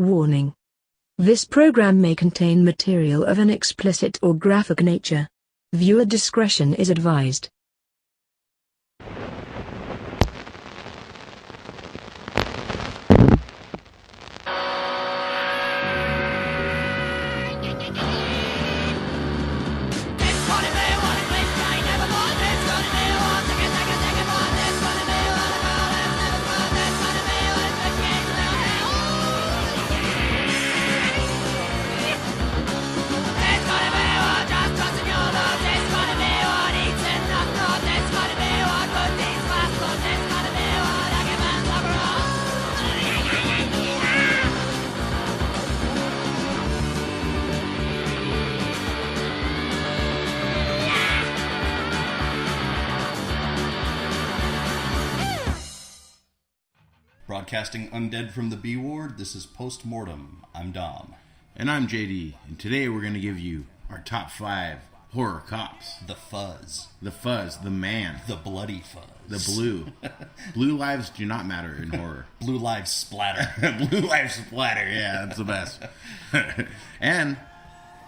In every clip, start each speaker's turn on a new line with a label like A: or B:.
A: Warning. This program may contain material of an explicit or graphic nature. Viewer discretion is advised.
B: Broadcasting undead from the B Ward, this is Mortem. I'm Dom.
C: And I'm JD, and today we're going to give you our top 5 horror cops.
B: The Fuzz.
C: The Fuzz, the man.
B: The Bloody Fuzz.
C: The Blue. Blue lives do not matter in horror.
B: Blue lives splatter.
C: Blue lives splatter, yeah, that's the best. And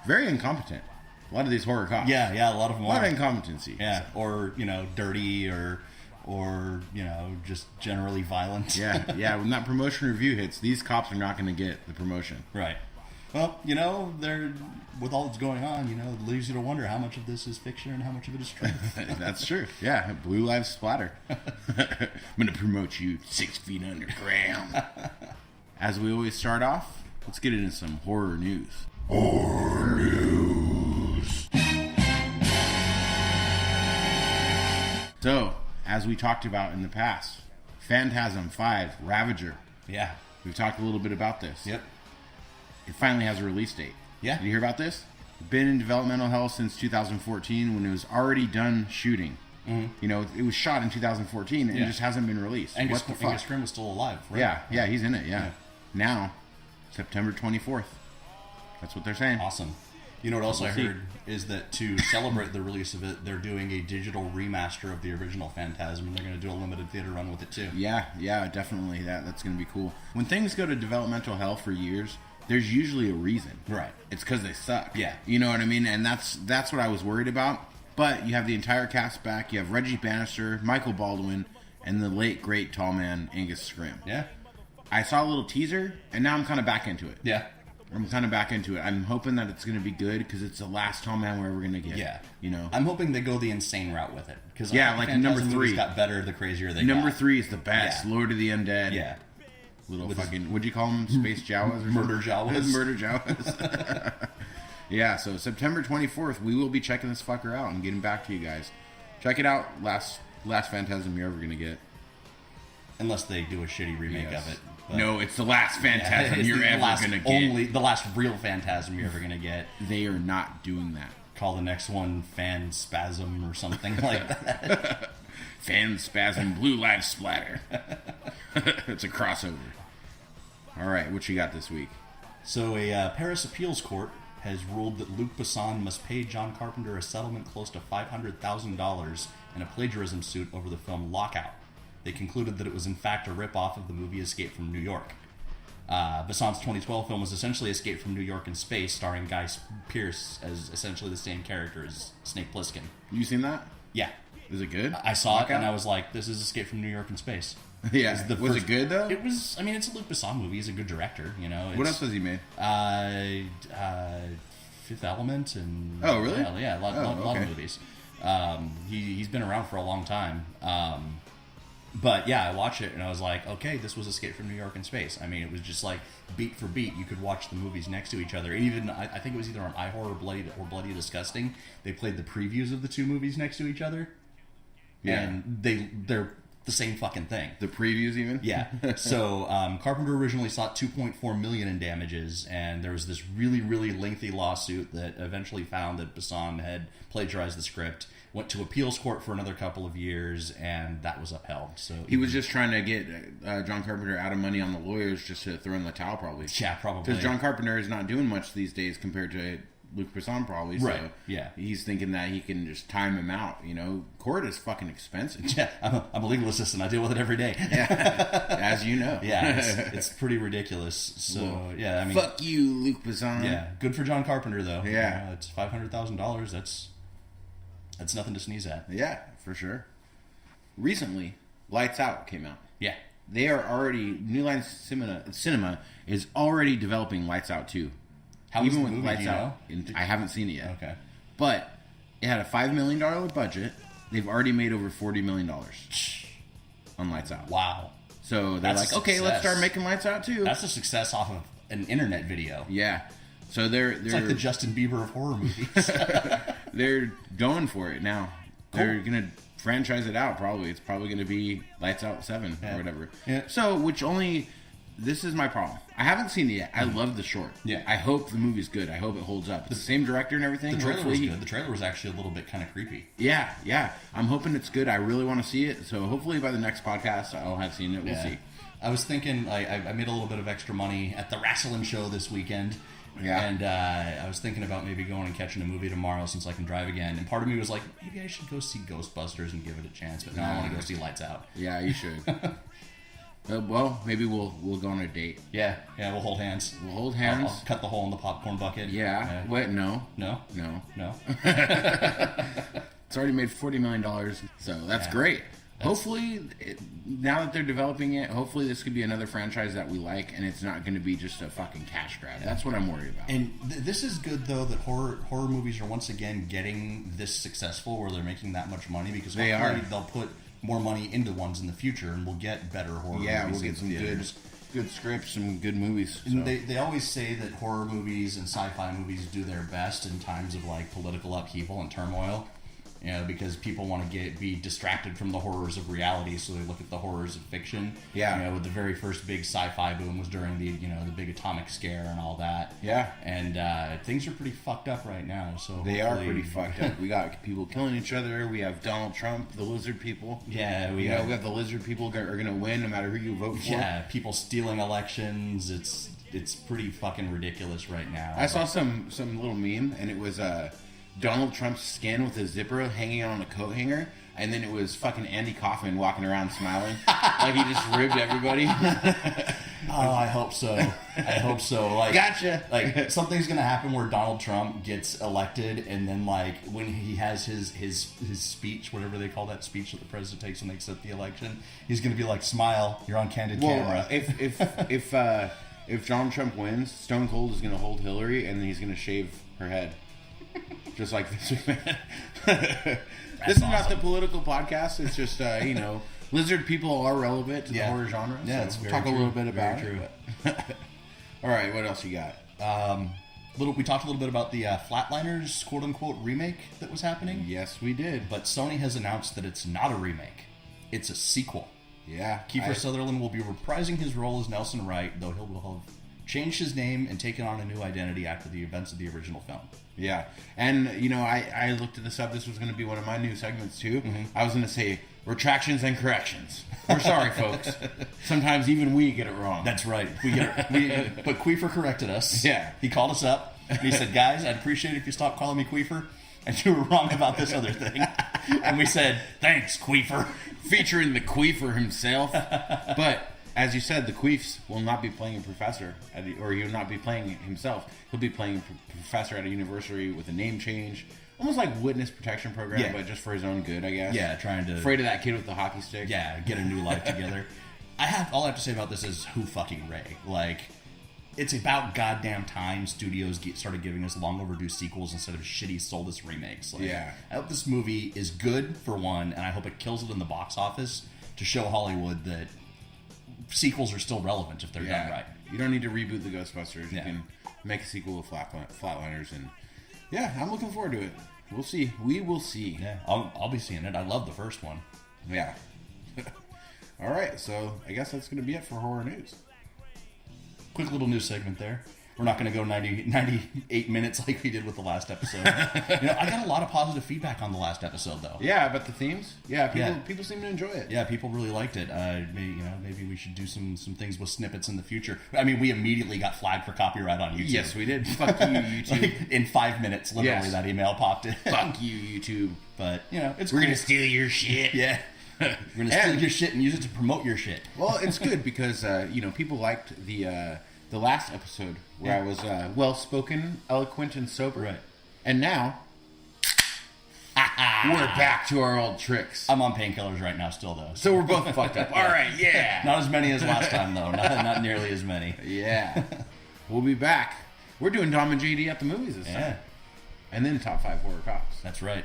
C: very incompetent. A lot of these horror cops.
B: Yeah, a lot of them are.
C: A lot of incompetency.
B: Yeah, or, dirty, or just generally violent.
C: yeah. When that promotion review hits, these cops are not going to get the promotion.
B: Right. Well, they're, with all that's going on, it leaves you to wonder how much of this is fiction and how much of it is truth.
C: That's true. Yeah, Blue Lives Splatter. I'm going to promote you 6 feet underground. As we always start off, let's get into some horror news. Horror news. So, as we talked about in the past, Phantasm 5, Ravager.
B: Yeah.
C: We've talked a little bit about this.
B: Yep.
C: It finally has a release date.
B: Yeah.
C: Did you hear about this? Been in developmental hell since 2014 when it was already done shooting. Mm-hmm. It was shot in 2014 and it just hasn't been released.
B: Angus Scrimm was still alive, right?
C: Yeah, he's in it, yeah. Now, September 24th. That's what they're saying.
B: Awesome. You know what else I heard is that to celebrate the release of it, they're doing a digital remaster of the original Phantasm, and they're going to do a limited theater run with it too.
C: Yeah, definitely. That's going to be cool. When things go to developmental hell for years, there's usually a reason.
B: Right.
C: It's because they suck.
B: Yeah.
C: You know what I mean? And that's what I was worried about. But you have the entire cast back. You have Reggie Bannister, Michael Baldwin, and the late, great tall man, Angus Scrimm.
B: Yeah.
C: I saw a little teaser, and now I'm kind of back into it.
B: Yeah.
C: I'm kind of back into it. I'm hoping that it's going to be good because it's the last tall man we're ever going to get.
B: Yeah.
C: I'm
B: hoping they go the insane route with it. Cause
C: like number 3
B: got better the crazier they
C: Number
B: got.
C: 3 is the best. Yeah. Lord of the Undead.
B: Yeah.
C: Little with fucking, what'd you call them? Space Jawas? Or
B: Murder Jawas.
C: Murder Jawas. Yeah, so September 24th, we will be checking this fucker out and getting back to you guys. Check it out. Last Phantasm you're ever going to get.
B: Unless they do a shitty remake of it.
C: But no, it's the last Phantasm you're ever going to get.
B: Only the last real Phantasm you're ever going to get.
C: They are not doing that.
B: Call the next one Fan Spasm or something like that.
C: Fan Spasm Blue Lives Splatter. It's a crossover. All right, what you got this week?
B: So a Paris appeals court has ruled that Luc Besson must pay John Carpenter a settlement close to $500,000 in a plagiarism suit over the film Lockout. They concluded that it was in fact a rip-off of the movie Escape from New York. Besson's 2012 film was essentially Escape from New York in Space, starring Guy Pearce as essentially the same character as Snake Plissken.
C: You seen that?
B: Yeah.
C: Was it good?
B: I saw it and I was like, this is Escape from New York in Space.
C: Yeah. Was it good though?
B: It was. I mean, it's a Luc Besson movie. He's a good director.
C: What else has he made?
B: Fifth Element and
C: oh really?
B: Yeah, a lot of movies. He's been around for a long time. But yeah, I watched it and I was like, okay, this was Escape from New York in Space. I mean, it was just like beat for beat. You could watch the movies next to each other. And even I think it was either on iHorror or Bloody Disgusting. They played the previews of the two movies next to each other. Yeah. And they're the same fucking thing.
C: The previews even?
B: Yeah. So Carpenter originally sought $2.4 million in damages, and there was this really, really lengthy lawsuit that eventually found that Besson had plagiarized the script, went to appeals court for another couple of years, and that was upheld. So
C: he was just trying to get John Carpenter out of money on the lawyers just to throw in the towel, probably.
B: Yeah, probably.
C: Because John Carpenter is not doing much these days compared to Luc Besson probably.
B: Right.
C: So
B: yeah.
C: he's thinking that he can just time him out. Court is fucking expensive.
B: Yeah, I'm a legal assistant. I deal with it every day.
C: Yeah, as you know.
B: Yeah, it's pretty ridiculous. So yeah, I mean,
C: fuck you, Luc Besson.
B: Yeah, good for John Carpenter though.
C: Yeah,
B: it's $500,000. That's nothing to sneeze at.
C: Yeah, for sure. Recently, Lights Out came out.
B: Yeah,
C: they are already New Line Cinema is already developing Lights Out 2.
B: How even with movie,
C: Lights Out, I haven't seen it yet.
B: Okay,
C: but it had a $5 million budget. They've already made over $40 million on Lights Out.
B: Wow.
C: So they're like, okay, let's start making Lights Out too.
B: That's a success off of an internet video.
C: Yeah. So they're
B: it's like the Justin Bieber of horror movies.
C: They're going for it now.
B: Cool.
C: They're gonna franchise it out. Probably it's probably gonna be Lights Out 7 or whatever.
B: Yeah.
C: So this is my problem. I haven't seen it yet. I love the short.
B: Yeah.
C: I hope the movie's good. I hope it holds up. It's the same director and everything.
B: The trailer was good. The trailer was actually a little bit kind of creepy.
C: Yeah, yeah. I'm hoping it's good. I really want to see it. So hopefully by the next podcast, I'll have seen it. We'll see.
B: I was thinking, I made a little bit of extra money at the wrestling show this weekend.
C: Yeah.
B: And I was thinking about maybe going and catching a movie tomorrow since I can drive again. And part of me was like, maybe I should go see Ghostbusters and give it a chance. But now I want to go see Lights Out.
C: Yeah, you should. Well, maybe we'll go on a date.
B: Yeah, we'll hold hands.
C: We'll hold hands.
B: I'll cut the hole in the popcorn bucket.
C: Yeah. Wait, no.
B: No?
C: No.
B: No.
C: It's already made $40 million, so that's great. Hopefully, now that they're developing it, hopefully this could be another franchise that we like, and it's not going to be just a fucking cash grab. That's what I'm worried about.
B: And this is good, though, that horror movies are once again getting this successful where they're making that much money, because they'll put more money into ones in the future, and we'll get better horror movies.
C: Yeah, we'll get some good scripts, some good movies. So.
B: They always say that horror movies and sci-fi movies do their best in times of like political upheaval and turmoil. Because people want to be distracted from the horrors of reality, so they look at the horrors of fiction.
C: Yeah.
B: With the very first big sci-fi boom was during the the big atomic scare and all that.
C: Yeah.
B: And things are pretty fucked up right now. So
C: they are pretty fucked up. We got people killing each other. We have Donald Trump, the lizard people.
B: Yeah.
C: We have the lizard people are going to win no matter who you vote for.
B: Yeah. People stealing elections. It's pretty fucking ridiculous right now.
C: I saw some little meme, and it was Donald Trump's skin with a zipper hanging on a coat hanger, and then it was fucking Andy Kaufman walking around smiling like he just ribbed everybody.
B: Oh, I hope so. I hope so. Like,
C: gotcha.
B: Like something's gonna happen where Donald Trump gets elected, and then like when he has his speech, whatever they call that speech that the president takes when they accept the election, he's gonna be like, "Smile, you're on candid camera."
C: If Donald Trump wins, Stone Cold is gonna hold Hillary, and then he's gonna shave her head. Just like this McMahon. This is not the political podcast. It's just, lizard people are relevant to the horror genre.
B: Yeah,
C: so
B: it's
C: we'll
B: very
C: talk a little bit about
B: true.
C: it. All right, what else you got?
B: We talked a little bit about the Flatliners quote-unquote remake that was happening.
C: Yes, we did.
B: But Sony has announced that it's not a remake. It's a sequel.
C: Yeah.
B: Kiefer Sutherland will be reprising his role as Nelson Wright, though he'll have changed his name and taken on a new identity after the events of the original film.
C: Yeah. And, I looked this up. This was going to be one of my new segments, too. Mm-hmm. I was going to say retractions and corrections. We're sorry, folks. Sometimes even we get it wrong.
B: That's right. But Queefer corrected us.
C: Yeah.
B: He called us up. And he said, guys, I'd appreciate it if you stopped calling me Queefer. And you were wrong about this other thing. And we said, thanks, Queefer.
C: Featuring the Queefer himself. But... as you said, the Queefs will not be playing a professor, or he will not be playing himself. He'll be playing a professor at a university with a name change. Almost like witness protection program, but just for his own good, I guess.
B: Yeah, trying to...
C: afraid of that kid with the hockey stick.
B: Yeah, get a new life together. All I have to say about this is who fucking Ray. Like, it's about goddamn time studios started giving us long overdue sequels instead of shitty soulless remakes. Like,
C: yeah.
B: I hope this movie is good, for one, and I hope it kills it in the box office to show Hollywood that sequels are still relevant if they're done right.
C: You don't need to reboot the Ghostbusters. You can make a sequel with Flatliners, and I'm looking forward to it. We'll see. We will see.
B: Yeah, I'll be seeing it. I love the first one.
C: Yeah. All right, so I guess that's going to be it for horror news.
B: Quick little news segment there. We're not going to go 98 minutes like we did with the last episode. I got a lot of positive feedback on the last episode, though.
C: Yeah, about the themes. Yeah, people seem to enjoy it.
B: Yeah, people really liked it. Maybe we should do some things with snippets in the future. I mean, we immediately got flagged for copyright on YouTube.
C: Yes, we did. Fuck you, YouTube.
B: Like, in 5 minutes, literally, that email popped in.
C: Fuck you, YouTube.
B: But it's
C: we're
B: cool.
C: gonna steal your shit.
B: Yeah. We're gonna steal your shit and use it to promote your shit.
C: Well, it's good because people liked the last episode where I was well spoken, eloquent, and sober.
B: Right.
C: And now we're back to our old tricks.
B: I'm on painkillers right now, still though.
C: So we're both fucked up. All right, yeah.
B: Not as many as last time though. Not nearly as many.
C: Yeah. We'll be back. We're doing Dom and JD at the movies this time. And then top 5 horror cops.
B: That's right.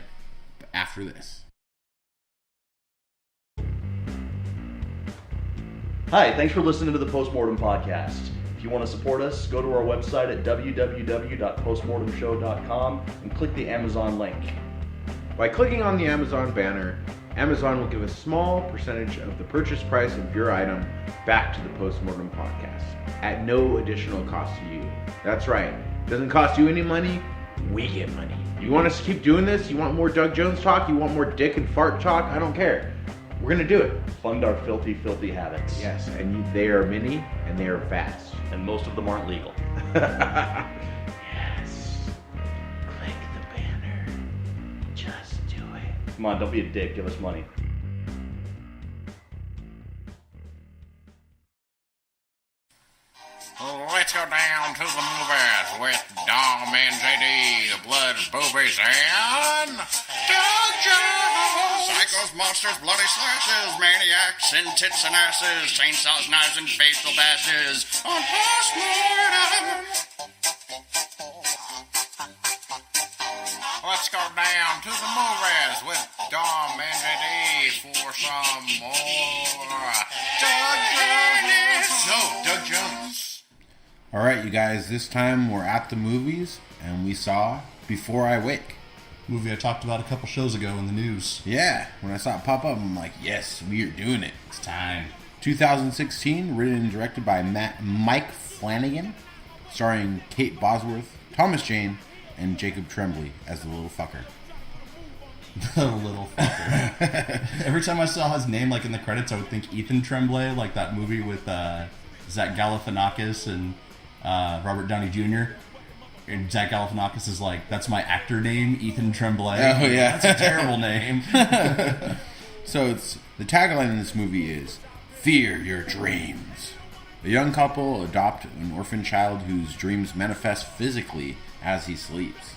C: But after this.
D: Hi, thanks for listening to the Postmortem Podcast. If you want to support us, go to our website at www.postmortemshow.com and click the Amazon link.
C: By clicking on the Amazon banner, Amazon will give a small percentage of the purchase price of your item back to the Postmortem Podcast at no additional cost to you. That's right. It doesn't cost you any money. We get money. You want us to keep doing this? You want more Doug Jones talk? You want more dick and fart talk? I don't care. We're going to do it.
D: Fund our filthy, filthy habits.
C: Yes, and they are many and they are fast.
D: And most of them aren't legal.
C: Yes. Click the banner. Just do it.
D: Come on, don't be a dick. Give us money.
E: Let's go down to the movies with Dom and JD, blood, boobies, and Doug Jones. Psychos, monsters, bloody slashes, maniacs, and tits and asses, chainsaws, knives, and facial bashes on Postmortem. Let's go down to the movies with Dom and JD for some more Doug Jones.
C: No, Doug Jones. All right, you guys, this time we're at the movies, and we saw Before I Wake.
B: Movie I talked about a couple shows ago in the news.
C: Yeah, when I saw it pop up, I'm like, yes, we are doing it.
B: It's time.
C: 2016, written and directed by Mike Flanagan, starring Kate Bosworth, Thomas Jane, and Jacob Tremblay as the little fucker.
B: The little fucker. Every time I saw his name, like in the credits, I would think Ethan Tremblay, like that movie with Zach Galifianakis and Robert Downey Jr. And Zach Galifianakis is like, that's my actor name, Ethan Tremblay.
C: Oh, yeah.
B: That's a terrible name.
C: So the tagline in this movie is, fear your dreams. A young couple adopt an orphan child whose dreams manifest physically as he sleeps.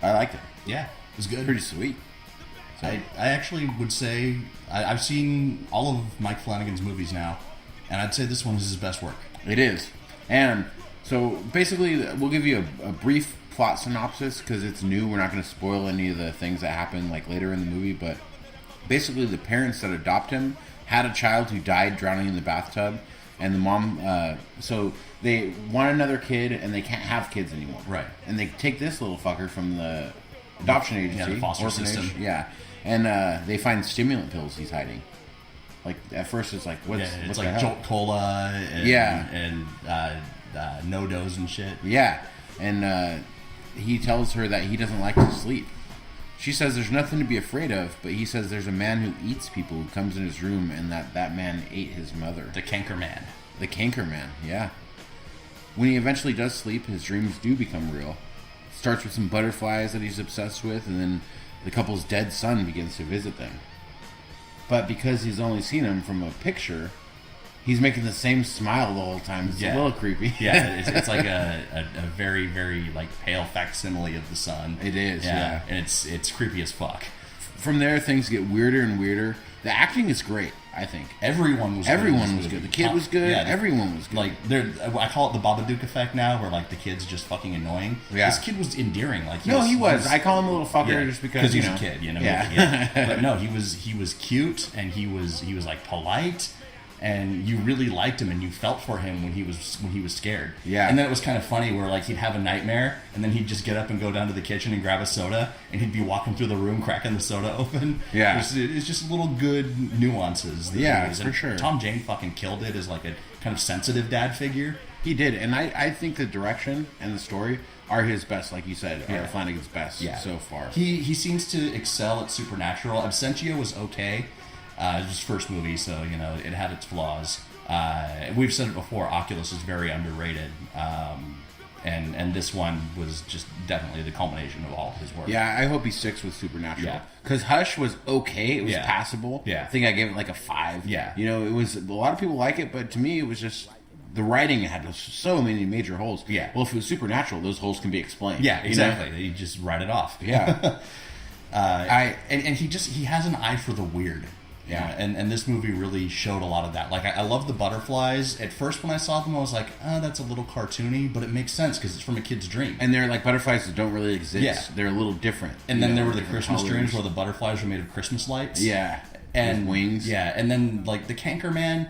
C: I liked it.
B: Yeah, it was good.
C: Pretty sweet. So,
B: I actually would say, I've seen all of Mike Flanagan's movies now, and I'd say this one is his best work.
C: it is. And so basically we'll give you a brief plot synopsis because it's new. We're not going to spoil any of the things that happen like later in the movie, but basically the parents that adopt him had a child who died drowning in the bathtub, and the mom so they want another kid and they can't have kids anymore.
B: Right.
C: And they take this little fucker from the adoption agency,
B: yeah, the foster
C: orphanage,
B: system.
C: yeah, and they find stimulant pills he's hiding. Like at first it's like what's
B: it's
C: what
B: like
C: the hell?
B: Jolt Cola and,
C: Yeah.
B: and No-Dos and shit.
C: Yeah, and he tells her that he doesn't like to sleep. She says there's nothing to be afraid of, but he says there's a man who eats people who comes in his room, and that man ate his mother.
B: The Canker Man.
C: The Canker Man, yeah. When he eventually does sleep, his dreams do become real. Starts with some butterflies that he's obsessed with, and then the couple's dead son begins to visit them. But because he's only seen him from a picture, he's making the same smile the whole time. It's a little creepy.
B: Yeah, it's like a very, very like pale facsimile of the sun.
C: It is, yeah.
B: And it's creepy as fuck.
C: From there, things get weirder and weirder. The acting is great, I think.
B: Everyone was
C: good. The kid was good.
B: Yeah,
C: everyone was good.
B: Like I call it the Babadook effect now, where like the kid's just fucking annoying.
C: Yeah.
B: This kid was endearing. Like
C: he was. I call him a little fucker just because
B: he's a kid, you know.
C: Yeah.
B: But no, he was cute and he was like polite, and you really liked him and you felt for him when he was scared.
C: Yeah.
B: And then it was kind of funny where like he'd have a nightmare and then he'd just get up and go down to the kitchen and grab a soda and he'd be walking through the room cracking the soda open.
C: Yeah.
B: It's just little good nuances.
C: For sure.
B: Tom Jane fucking killed it as like a kind of sensitive dad figure.
C: He did, and I think the direction and the story are his best, like you said,
B: Yeah.
C: are Flanagan's best so far.
B: He seems to excel at supernatural. Absentia was okay. It was his first movie, so you know it had its flaws. We've said it before. Oculus is very underrated, and this one was just definitely the culmination of all his work.
C: Yeah, I hope he sticks with supernatural.
B: Yeah.
C: Because Hush was okay. It was
B: Yeah.
C: passable.
B: Yeah.
C: I think I gave it like a 5.
B: Yeah.
C: You know, it was, a lot of people like it, but to me it was just, the writing had so many major holes.
B: Yeah.
C: Well, if it was supernatural, those holes can be explained.
B: Yeah,
C: you know?
B: exactly. You just write it off.
C: Yeah.
B: And he has an eye for the weird.
C: Yeah.
B: And this movie really showed a lot of that. Like, I love the butterflies. At first, when I saw them, I was like, oh, that's a little cartoony, but it makes sense because it's from a kid's dream.
C: And they're like butterflies that don't really exist.
B: Yeah.
C: They're a little different.
B: And then there were the
C: different
B: Christmas
C: colors.
B: dreams where the butterflies were made of Christmas lights.
C: Yeah.
B: And
C: with wings.
B: Yeah, and then like the Cankerman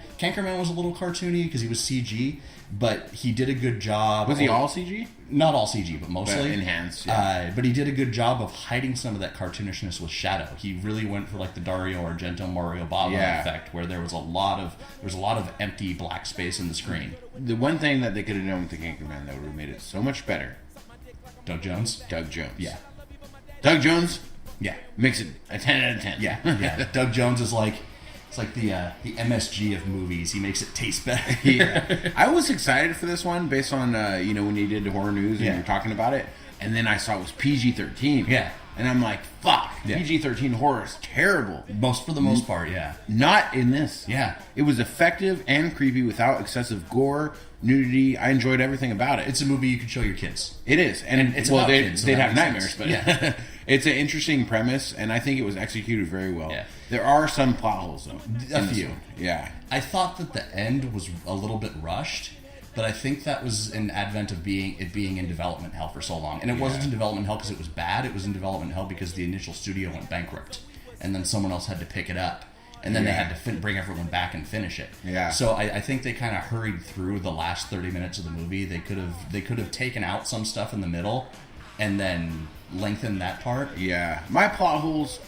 B: was a little cartoony because he was CG, but he did a good job.
C: Was he all CG?
B: Not all CG, but mostly
C: But enhanced, yeah.
B: But he did a good job of hiding some of that cartoonishness with shadow. He really went for like the Dario Argento Mario Bava effect, where there was a lot of empty black space in the screen.
C: The one thing that they could have done with the Cankerman that would have made it so much better.
B: Doug Jones.
C: Yeah. Doug Jones.
B: Yeah.
C: Makes it a 10 out of 10.
B: Yeah. Doug Jones is like, it's like the MSG of movies. He makes it taste better.
C: Yeah. I was excited for this one based on, when you did horror news and you were talking about it. And then I saw it was PG-13.
B: Yeah.
C: And I'm like, fuck.
B: Yeah.
C: PG-13 horror is terrible.
B: For the most part, yeah.
C: Not in this.
B: Yeah.
C: It was effective and creepy without excessive gore, nudity. I enjoyed everything about it.
B: It's a movie you could show your kids.
C: It is. And
B: it's
C: well,
B: about kids, so
C: they'd
B: that
C: have
B: makes
C: nightmares,
B: sense.
C: but
B: Yeah.
C: it's an interesting premise, and I think it was executed very well.
B: Yeah.
C: There are some plot holes, though.
B: A
C: in this
B: few.
C: one. Yeah.
B: I thought that the end was a little bit rushed, but I think that was an advent of being in development hell for so long. And it wasn't in development hell because it was bad. It was in development hell because the initial studio went bankrupt, and then someone else had to pick it up, and then they had to bring everyone back and finish it.
C: Yeah.
B: So I think they kind of hurried through the last 30 minutes of the movie. They could have taken out some stuff in the middle, and then lengthened that part.
C: Yeah. My plot holes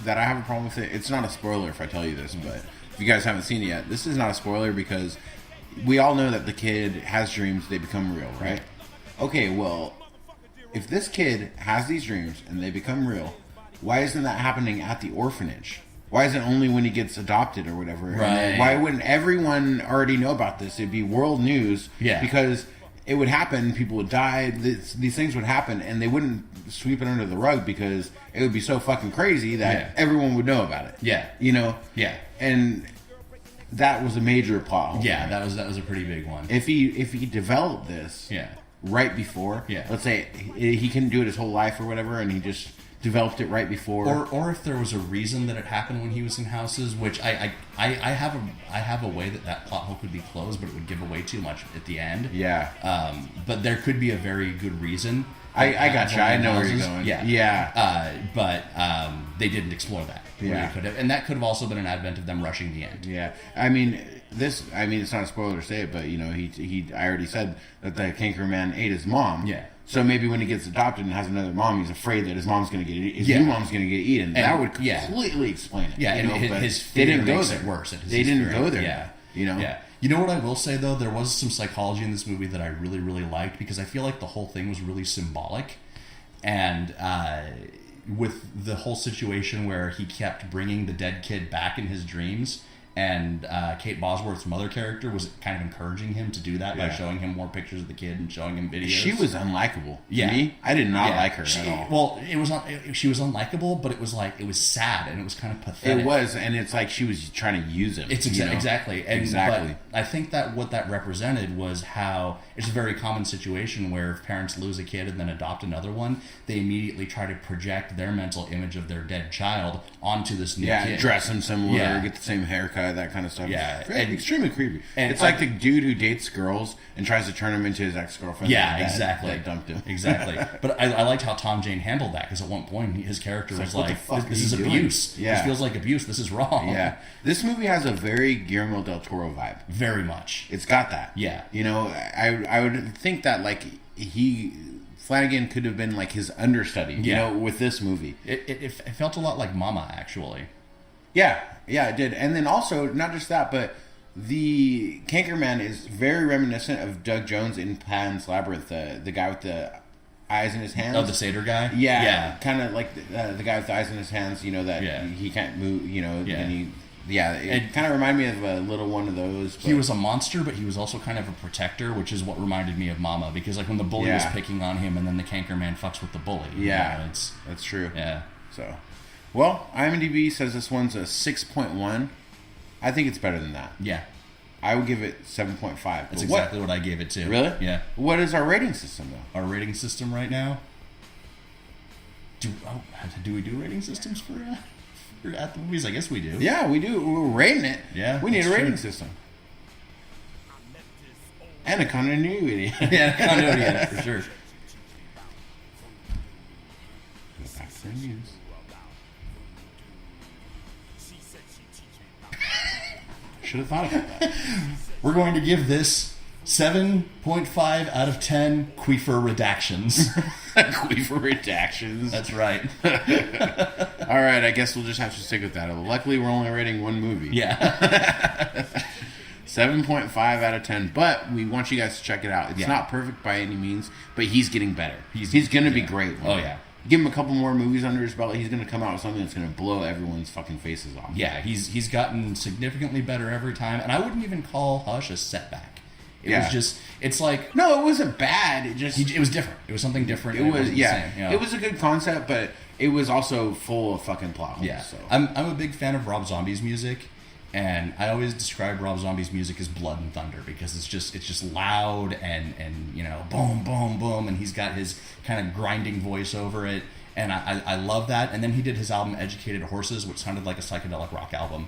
C: that I have a problem with it, it's not a spoiler if I tell you this, but if you guys haven't seen it yet, this is not a spoiler because we all know that the kid has dreams, they become real, right? Okay, well, if this kid has these dreams and they become real, why isn't that happening at the orphanage? Why is it only when he gets adopted or whatever?
B: Right.
C: And why wouldn't everyone already know about this? It'd be world news.
B: Yeah.
C: Because it would happen, people would die, these things would happen, and they wouldn't sweep it under the rug because it would be so fucking crazy that everyone would know about it.
B: Yeah.
C: You know?
B: Yeah.
C: And that was a major plot hole.
B: Yeah, that was a pretty big one.
C: If he developed this right before, let's say he couldn't do it his whole life or whatever, and he just developed it right before,
B: or if there was a reason that it happened when he was in houses, which I have a way that plot hole could be closed, but it would give away too much at the end.
C: Yeah.
B: But there could be a very good reason.
C: I gotcha. I know where you're going.
B: Yeah.
C: Yeah.
B: But they didn't explore that.
C: Yeah.
B: Could have, and that could have also been an advent of them rushing the end.
C: Yeah. I mean, it's not a spoiler to say it, but I already said that the Cankerman ate his mom.
B: Yeah.
C: So maybe when he gets adopted and has another mom, he's afraid that his mom's going to get his new mom's going to get eaten. And that would completely explain it.
B: Yeah, and his fear makes it worse.
C: They didn't go there.
B: Yeah.
C: You know?
B: Yeah. You know what I will say, though? There was some psychology in this movie that I really, really liked because I feel like the whole thing was really symbolic. And with the whole situation where he kept bringing the dead kid back in his dreams, and Kate Bosworth's mother character was kind of encouraging him to do that by showing him more pictures of the kid and showing him videos.
C: She was unlikable. To me, I did not like her at all.
B: Well, she was unlikable, but it was sad and it was kind of pathetic.
C: It was, and it's like she was trying to use him.
B: Exactly.
C: Exactly.
B: But I think that what that represented was how it's a very common situation where if parents lose a kid and then adopt another one, they immediately try to project their mental image of their dead child onto this new kid.
C: Dress him similar, get the same haircut. that kind of stuff.
B: Yeah,
C: and extremely creepy.
B: And
C: it's like the dude who dates girls and tries to turn them into his ex-girlfriend.
B: Yeah,
C: that,
B: exactly.
C: That dumped him.
B: Exactly. But I liked how Tom Jane handled that, because at one point his character was
C: what the
B: like,
C: fuck
B: this
C: are
B: is
C: you doing?
B: abuse.
C: Yeah.
B: This feels like abuse. This is wrong.
C: Yeah. This movie has a very Guillermo del Toro vibe.
B: Very much.
C: It's got that.
B: Yeah.
C: You know, I would think that, like, Flanagan could have been like his understudy, you know, with this movie.
B: It felt a lot like Mama, actually.
C: Yeah, it did. And then also, not just that, but the Cankerman is very reminiscent of Doug Jones in Pan's Labyrinth, the guy with the eyes in his hands.
B: Oh, the satyr guy?
C: Yeah. Kind of like the guy with the eyes in his hands, you know, that he can't move, you know, and he... Yeah, it kind of reminded me of a little one of those.
B: He was a monster, but he was also kind of a protector, which is what reminded me of Mama. Because like when the bully was picking on him, and then the Cankerman fucks with the bully.
C: Yeah,
B: you know,
C: that's true.
B: Yeah.
C: So, well, IMDb says this one's a 6.1. I think it's better than that.
B: Yeah.
C: I would give it 7.5.
B: That's exactly what I gave it to.
C: Really?
B: Yeah.
C: What is our rating system, though?
B: Our rating system right now? Do we do rating systems for at the movies? I guess we do.
C: Yeah, we do. We're rating it.
B: Yeah,
C: we need a rating system. And a continuity.
B: Yeah, a continuity in it, for sure.
C: Go back to the news. Should have thought about that.
B: We're going to give this 7.5 out of 10 queefer redactions.
C: Queefer redactions.
B: That's right.
C: All right, I guess we'll just have to stick with that. Luckily, we're only rating one movie.
B: Yeah.
C: 7.5 out of 10, but we want you guys to check it out. It's not perfect by any means, but he's getting better. He's going to be great.
B: Oh, yeah.
C: Give him a couple more movies under his belt, he's going to come out with something that's going to blow everyone's fucking faces off.
B: Yeah, he's gotten significantly better every time, and I wouldn't even call Hush a setback. It was just, it's like...
C: No, it wasn't bad.
B: It was different. It was something different.
C: It was,
B: the same, you know?
C: It was a good concept, but it was also full of fucking plot holes.
B: Yeah.
C: So.
B: I'm a big fan of Rob Zombie's music, and I always describe Rob Zombie's music as blood and thunder, because it's just loud and you know, boom, boom, boom, and he's got his kind of grinding voice over it, and I love that. And then he did his album Educated Horses, which sounded like a psychedelic rock album,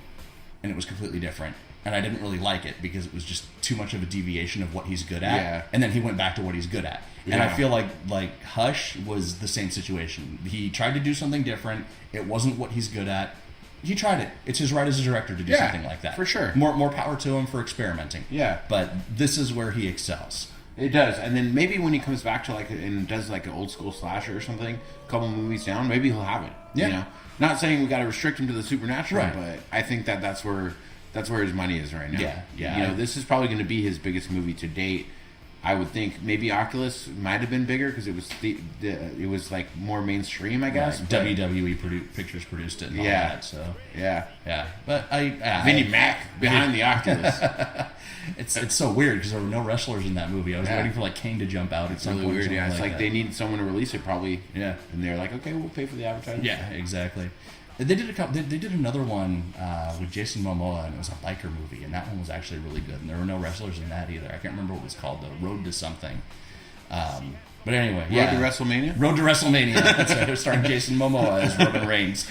B: and it was completely different. And I didn't really like it because it was just too much of a deviation of what he's good at.
C: Yeah.
B: And then he went back to what he's good at. And I feel like Hush was the same situation. He tried to do something different. It wasn't what he's good at. He tried it. It's his right as a director to do something like that.
C: For sure.
B: More power to him for experimenting.
C: Yeah.
B: But this is where he excels.
C: It does. And then maybe when he comes back to like and does like an old school slasher or something, a couple movies down, maybe he'll have it.
B: Yeah.
C: You know? Not saying we got to restrict him to the supernatural,
B: Right.
C: but I think that's where his money is right now.
B: Yeah, yeah.
C: You know, this is probably going to be his biggest movie to date. I would think maybe Oculus might have been bigger because it was it was like more mainstream, I guess.
B: Right. WWE Pictures produced it and all that. So
C: yeah.
B: But
C: Vinnie Mac behind the Oculus.
B: It's so weird because there were no wrestlers in that movie. I was waiting for like Kane to jump out.
C: It's really weird. Yeah, it's like they need someone to release it probably.
B: Yeah,
C: and they're like, okay, we'll pay for the advertising.
B: Yeah, exactly. They did they did another one with Jason Momoa, and it was a biker movie, and that one was actually really good. And there were no wrestlers in that either. I can't remember what it was called, The Road to Something. But anyway,
C: Road to WrestleMania.
B: Road to WrestleMania. That's it. It was starring Jason Momoa as Roman Reigns.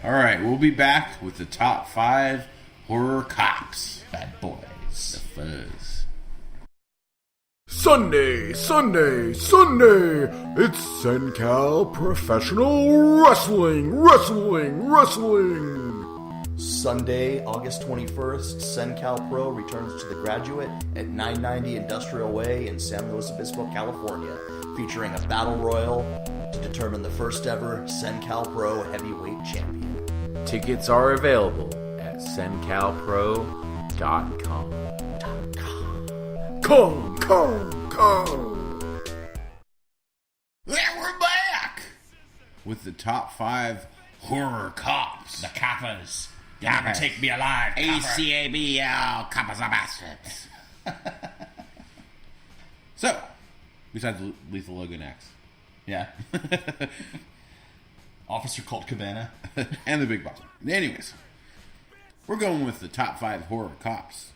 C: All right, we'll be back with the top 5 horror cops.
B: Bad boys.
C: The Fuzz.
F: Sunday! It's SenCal Professional Wrestling!
D: Sunday, August 21st, SenCal Pro returns to the Graduate at 990 Industrial Way in San Luis Obispo, California, featuring a battle royal to determine the first ever SenCal Pro heavyweight champion.
G: Tickets are available at sencalpro.com.
F: Come!
C: Yeah, we're back with the top 5 horror cops.
B: The coppers. You'll never take me alive, copper.
C: ACABL, coppers are bastards. So, besides Lethal Logan X.
B: Yeah. Officer Colt Cabana.
C: And the Big Boss. Anyways, we're going with the top 5 horror cops.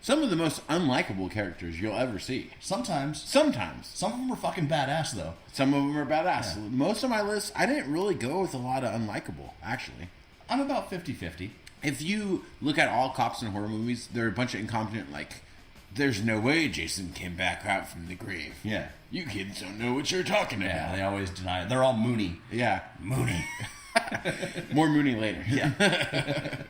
C: Some of the most unlikable characters you'll ever see.
B: Sometimes.
C: Some of
B: them were fucking badass, though.
C: Some of them are badass.
B: Yeah.
C: Most of my list, I didn't really go with a lot of unlikable, actually.
B: I'm about 50-50.
C: if you look at all cops in horror movies, they're a bunch of incompetent, like, there's no way Jason came back out from the grave.
B: Yeah.
C: You kids don't know what you're talking
B: Yeah,
C: about.
B: they always deny it. They're all Mooney.
C: Yeah.
B: Mooney.
C: More Mooney later.
B: Yeah.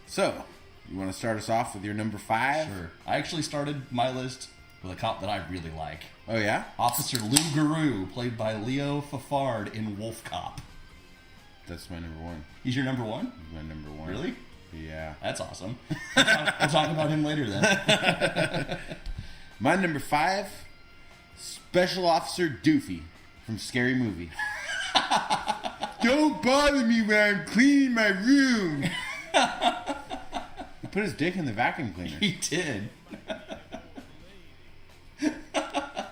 C: So, you want to start us off with your number 5?
B: Sure. I actually started my list with a cop that I really like.
C: Oh, yeah?
B: Officer Lou Garou, played by Leo Fafard in Wolf Cop.
C: That's my number 1.
B: He's your number 1?
C: My number 1.
B: Really?
C: Yeah.
B: That's awesome. We'll talk about him later then.
C: My number 5, Special Officer Doofy from Scary Movie. Don't bother me when I'm cleaning my room. He put his dick in the vacuum cleaner.
B: He did.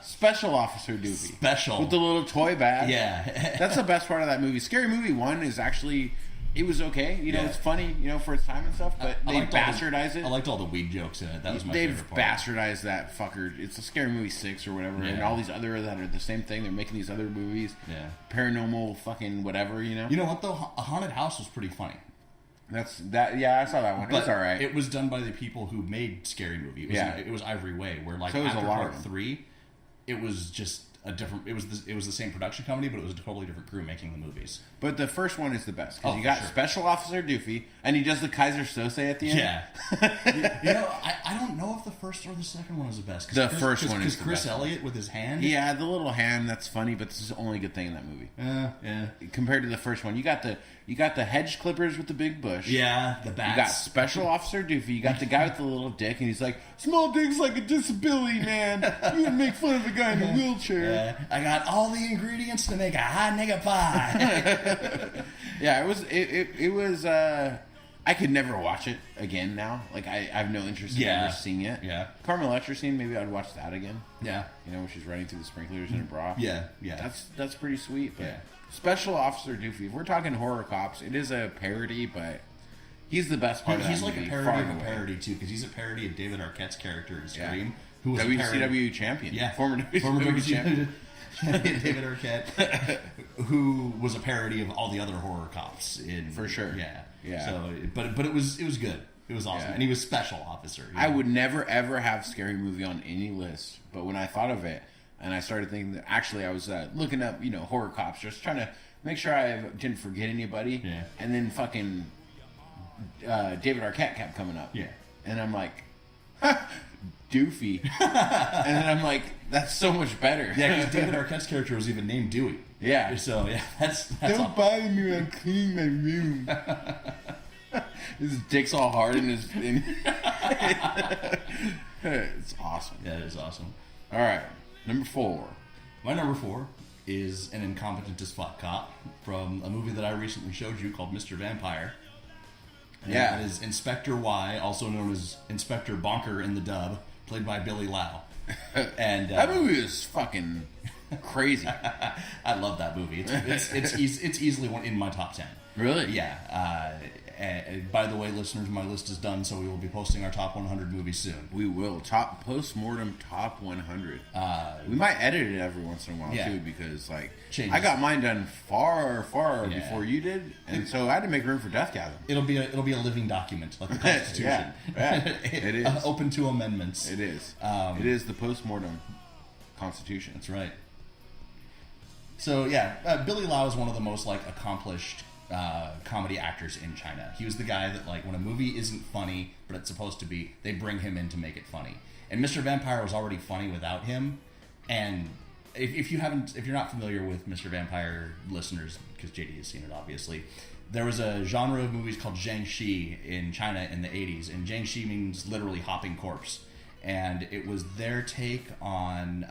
C: Special Officer Doofy.
B: Special.
C: With the little toy bag.
B: Yeah.
C: That's the best part of that movie. Scary Movie 1 is actually... It was okay, you know,
B: Yeah.
C: it's funny, you know, for its time and stuff, but
B: I
C: they
B: liked all
C: bastardize it.
B: I liked all the weed jokes in it. That was my
C: They've
B: favorite part.
C: bastardized that fucker. It's a Scary Movie 6 or whatever, and
B: Yeah.
C: all these other that are the same thing. They're making these other movies.
B: Yeah.
C: Paranormal fucking whatever, you know?
B: You know what though? A Haunted House was pretty funny.
C: That's that. Yeah, I saw that one. It was
B: But
C: alright.
B: It was done by the people who made Scary Movie. It was,
C: Yeah.
B: it was Ivory Way, where like
C: So it was
B: after
C: a lot
B: part
C: of them.
B: 3, it was just a different. It was the same production company, but it was a totally different crew making the movies.
C: But the first one is the best because
B: Oh,
C: you got
B: for sure.
C: Special Officer Doofy, and he does the Kaiser Sose at the end.
B: Yeah. you know, I don't know if the first or the second one is the best.
C: The first one is
B: because
C: the
B: Chris
C: best one.
B: Elliott with his hand.
C: Yeah, the little hand, that's funny, but this is the only good thing in that movie.
B: Yeah.
C: Compared to the first one, you got the hedge clippers with the big bush.
B: Yeah. The
C: You got
B: bats.
C: Special Officer Doofy. You got the guy with the little dick, and he's like, "Small dick's like a disability, man. You would make fun of a guy in a wheelchair."
B: I got all the ingredients to make a hot nigga pie.
C: Yeah, it was. I could never watch it again now. Like I have no interest in
B: Yeah.
C: ever seeing it.
B: Yeah.
C: Carmeletta scene, maybe I'd watch that again.
B: Yeah.
C: You know, when she's running through the sprinklers in a bra.
B: Yeah.
C: That's pretty sweet. But
B: Yeah.
C: Special Officer Doofy. If we're talking horror cops, it is a parody, but he's the best part of that
B: He's like a
C: movie,
B: parody
C: far
B: of a
C: and away.
B: parody too, because he's a parody of David Arquette's character in
C: Yeah.
B: Scream, who was a parody.
C: WCW champion.
B: Yeah,
C: Former WCW champion.
B: David Arquette, who was a parody of all the other horror cops in
C: For sure. Yeah.
B: So, but it was good. It was awesome,
C: Yeah.
B: and he was special officer.
C: I would never ever have Scary Movie on any list, but when I thought of it, and I started thinking that actually I was looking up, horror cops, just trying to make sure I didn't forget anybody.
B: Yeah.
C: And then fucking David Arquette kept coming up.
B: Yeah.
C: And I'm like, Doofy. And then I'm like, that's so much better.
B: Yeah, because David Arquette's character was even named Dewey.
C: Yeah.
B: So yeah, that's
C: Don't
B: awesome.
C: bother me when I'm cleaning my room. His dick's all hard in his. It's awesome.
B: Yeah, it is awesome.
C: All right, number 4.
B: My number 4 is an incompetent as fuck cop from a movie that I recently showed you called Mr. Vampire. And
C: Yeah.
B: That is Inspector Y, also known as Inspector Bonker in the dub, played by Billy Lau. And
C: That movie is fucking crazy.
B: I love that movie. It's easily one in my top 10.
C: Really?
B: Yeah. By the way, listeners, my list is done, so we will be posting our top 100 movies soon.
C: We will. Post-mortem top 100. We might edit it every once in a while,
B: Yeah.
C: too, because,
B: Changes.
C: I got mine done far
B: Yeah.
C: before you did, and so I had to make room for Deathgasm.
B: It'll be a living document, like the Constitution.
C: Yeah, it is.
B: Open to amendments.
C: It is. It is the post-mortem Constitution.
B: That's right. So yeah, Billy Lau is one of the most accomplished comedy actors in China. He was the guy that when a movie isn't funny but it's supposed to be, they bring him in to make it funny. And Mr. Vampire was already funny without him. And if you're not familiar with Mr. Vampire, listeners, because JD has seen it obviously, there was a genre of movies called Jiangxi in China in the 80s, and Jiangxi means literally hopping corpse. And it was their take on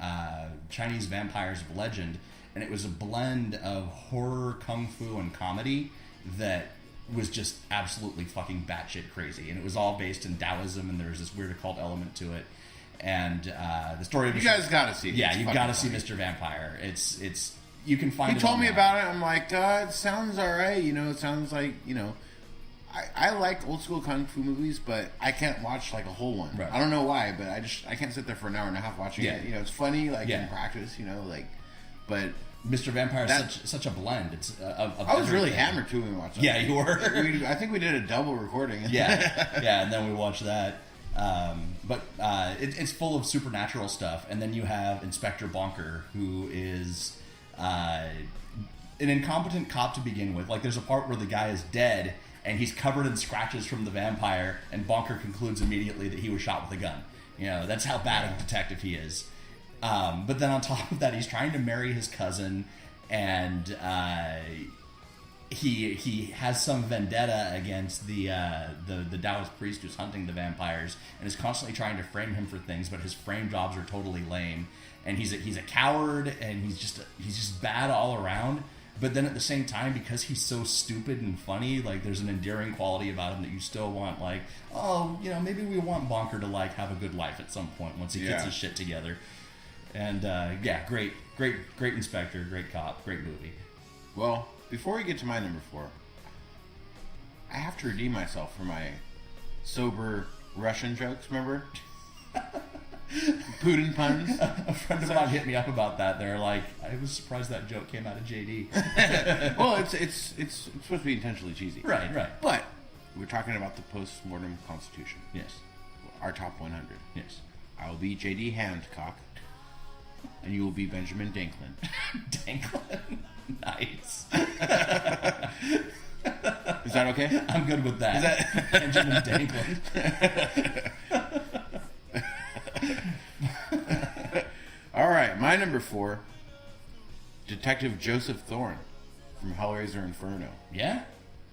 B: Chinese vampires of legend, and it was a blend of horror, kung fu, and comedy that was just absolutely fucking batshit crazy. And it was all based in Taoism, and there was this weird occult element to it. And the story of
C: You guys gotta see it.
B: yeah,
C: It's
B: you've
C: fucking
B: got to see
C: funny.
B: Mr. Vampire. It's you can find.
C: He
B: it
C: told me
B: online.
C: about it. I'm like, it sounds all right. It sounds like, I like old school kung fu movies, but I can't watch a whole one.
B: Right.
C: I don't know why, but I can't sit there for an hour and a half watching
B: Yeah.
C: it. It's funny,
B: Yeah.
C: in practice, but
B: Mr. Vampire is such a blend. It's
C: I was really hammered too when we watched that.
B: Yeah, you were.
C: I think we did a double recording.
B: yeah, and then we watched that. But it's full of supernatural stuff, and then you have Inspector Bonker, who is an incompetent cop to begin with. Like, there's a part where the guy is dead, and he's covered in scratches from the vampire, and Bonker concludes immediately that he was shot with a gun. You know, that's how bad a detective he is. But then on top of that, he's trying to marry his cousin, and he has some vendetta against the Taoist priest who's hunting the vampires, and is constantly trying to frame him for things, but his frame jobs are totally lame, and he's a coward, and he's just bad all around. But then at the same time, because he's so stupid and funny, like, there's an endearing quality about him that you still want, like, oh, you know, maybe we want Bonker to, like, have a good life at some point once he gets his shit together. And great inspector, great cop, great movie.
C: Well, before we get to my number 4, I have to redeem myself for my sober Russian jokes, remember? Putin puns.
B: A friend of mine hit me up about that. They're like, I was surprised that joke came out of JD.
C: Well, it's supposed to be intentionally cheesy.
B: Right.
C: But we're talking about the post-mortem constitution.
B: Yes.
C: Our top 100.
B: Yes.
C: I will be JD Handcock, and you will be Benjamin Danklin.
B: Danklin? Nice.
C: Is that okay?
B: I'm good with that. Is that Benjamin Danklin?
C: All right, my number 4, Detective Joseph Thorne from Hellraiser Inferno.
B: Yeah?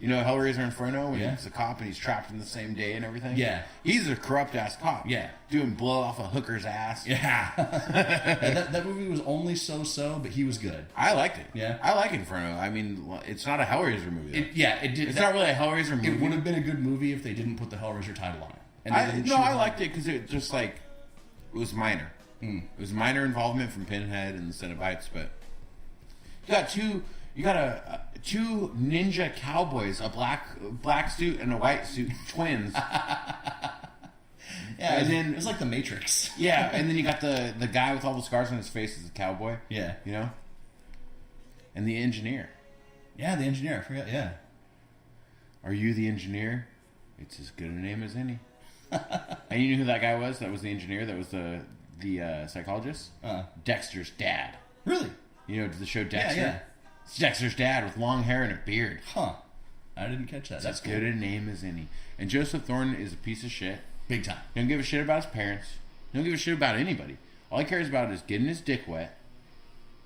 C: You know Hellraiser Inferno, when he's a cop and he's trapped in the same day and everything?
B: Yeah.
C: He's a corrupt-ass cop.
B: Yeah.
C: Doing blow off a hooker's ass.
B: Yeah. that movie was only so-so, but he was good.
C: I liked it.
B: Yeah.
C: I like Inferno. I mean, it's not a Hellraiser movie.
B: It did.
C: It's not really a Hellraiser movie.
B: It would have been a good movie if they didn't put the Hellraiser title on it. And
C: I liked it because it just, like, it was minor. It was minor involvement from Pinhead and the Cenobites, but you got two ninja cowboys, a black suit and a white suit, twins.
B: Yeah, and then it was like the Matrix.
C: Yeah, and then you got the guy with all the scars on his face as a cowboy.
B: Yeah,
C: you know, and the engineer.
B: Yeah, the engineer. I forgot. Yeah.
C: Are you the engineer? It's as good a name as any. And you knew who that guy was? That was the engineer. That was the psychologist. Dexter's dad.
B: Really?
C: You know the show Dexter?
B: Yeah.
C: It's Dexter's dad with long hair and a beard.
B: Huh. I didn't catch that.
C: That's good a name as any. And Joseph Thorne is a piece of shit.
B: Big time.
C: Don't give a shit about his parents. Don't give a shit about anybody. All he cares about is getting his dick wet,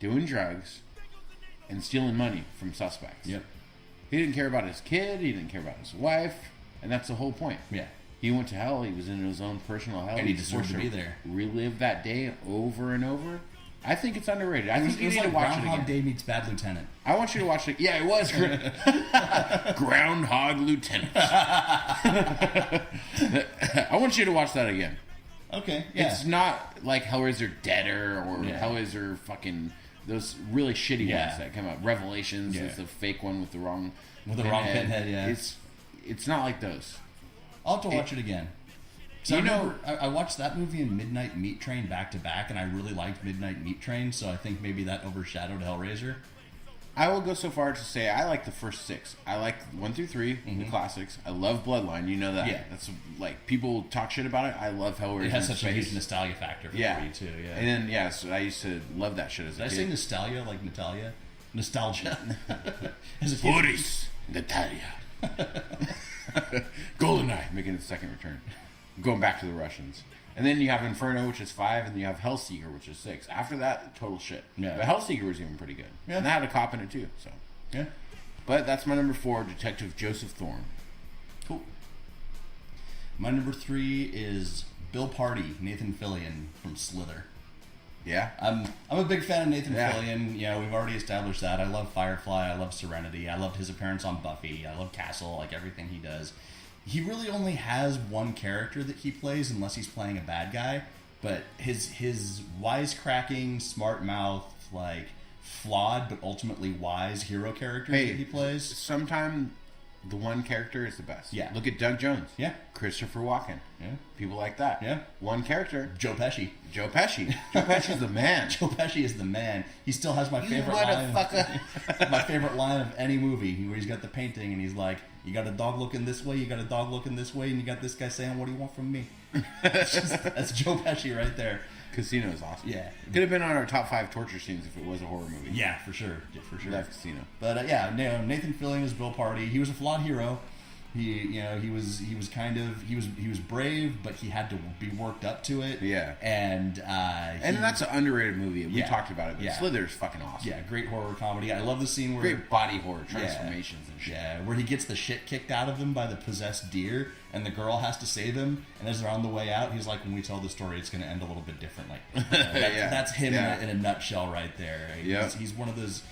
C: doing drugs, and stealing money from suspects.
B: Yep.
C: He didn't care about his kid. He didn't care about his wife. And that's the whole point.
B: Yeah.
C: He went to hell. He was in his own personal hell.
B: And he deserved to be there.
C: Relive that day over and over. I think it's underrated. I think you need
B: like
C: to watch it
B: Groundhog
C: again.
B: Day meets Bad Lieutenant.
C: I want you to watch it. Yeah, it was. Groundhog Lieutenant. I want you to watch that again.
B: Okay, yeah.
C: It's not like Hellraiser Deader or Hellraiser fucking those really shitty ones that come out. Revelations is the fake one with the wrong
B: pinhead. Yeah,
C: it's not like those.
B: I'll have to watch it again. So I watched that movie and Midnight Meat Train back to back, and I really liked Midnight Meat Train, so I think maybe that overshadowed Hellraiser.
C: I will go so far as to say I like the first 6. I like 1 through 3, the classics. I love Bloodline. You know that.
B: Yeah.
C: That's like people talk shit about it. I love Hellraiser.
B: It has such a huge nostalgia factor for me too. Yeah.
C: And then so I used to love that shit as a kid.
B: Did I say nostalgia like Natalia? Nostalgia.
C: As a kid. Boris Natalia. GoldenEye making its second return. Going back to the Russians. And then you have Inferno, which is 5, and then you have Hellseeker, which is 6. After that, total shit.
B: Yeah.
C: But Hellseeker was even pretty good. Yeah. And that had a cop in it too. So.
B: Yeah.
C: But that's my number 4, Detective Joseph Thorne.
B: Cool. My number 3 is Bill Party, Nathan Fillion from Slither.
C: Yeah.
B: I'm a big fan of Nathan Fillion. You know, we've already established that. I love Firefly. I love Serenity. I loved his appearance on Buffy. I love Castle, like everything he does. He really only has one character that he plays unless he's playing a bad guy. But his wisecracking, smart mouth, like flawed but ultimately wise hero character that he plays.
C: Sometimes the one character is the best.
B: Yeah.
C: Look at Doug Jones.
B: Yeah.
C: Christopher Walken.
B: Yeah.
C: People like that.
B: Yeah.
C: One character.
B: Joe Pesci.
C: Joe Pesci. Joe Pesci's the man.
B: Joe Pesci is the man. He still has my favorite line.
C: motherfucker.
B: My favorite line of any movie where he's got the painting and he's like, "You got a dog looking this way, you got a dog looking this way, and you got this guy saying, 'What do you want from me?'" That's Joe Pesci right there.
C: Casino is awesome.
B: Yeah.
C: Could have been on our top 5 torture scenes if it was a horror movie.
B: Yeah, for sure. Yeah, for sure.
C: Love Casino.
B: But yeah, Nathan Fillion is Bill Party. He was a flawed hero. He was brave, but he had to be worked up to it.
C: Yeah.
B: And
C: that's an underrated movie. We
B: Yeah.
C: talked about it. But
B: Yeah.
C: Slither's fucking awesome.
B: yeah, great horror comedy. I love the scene where
C: Great body horror transformations and shit.
B: Yeah, where he gets the shit kicked out of him by the possessed deer, and the girl has to save him. And as they're on the way out, he's like, "When we tell the story, it's going to end a little bit differently." That's him in a nutshell, right there.
C: Yeah.
B: He's one of those.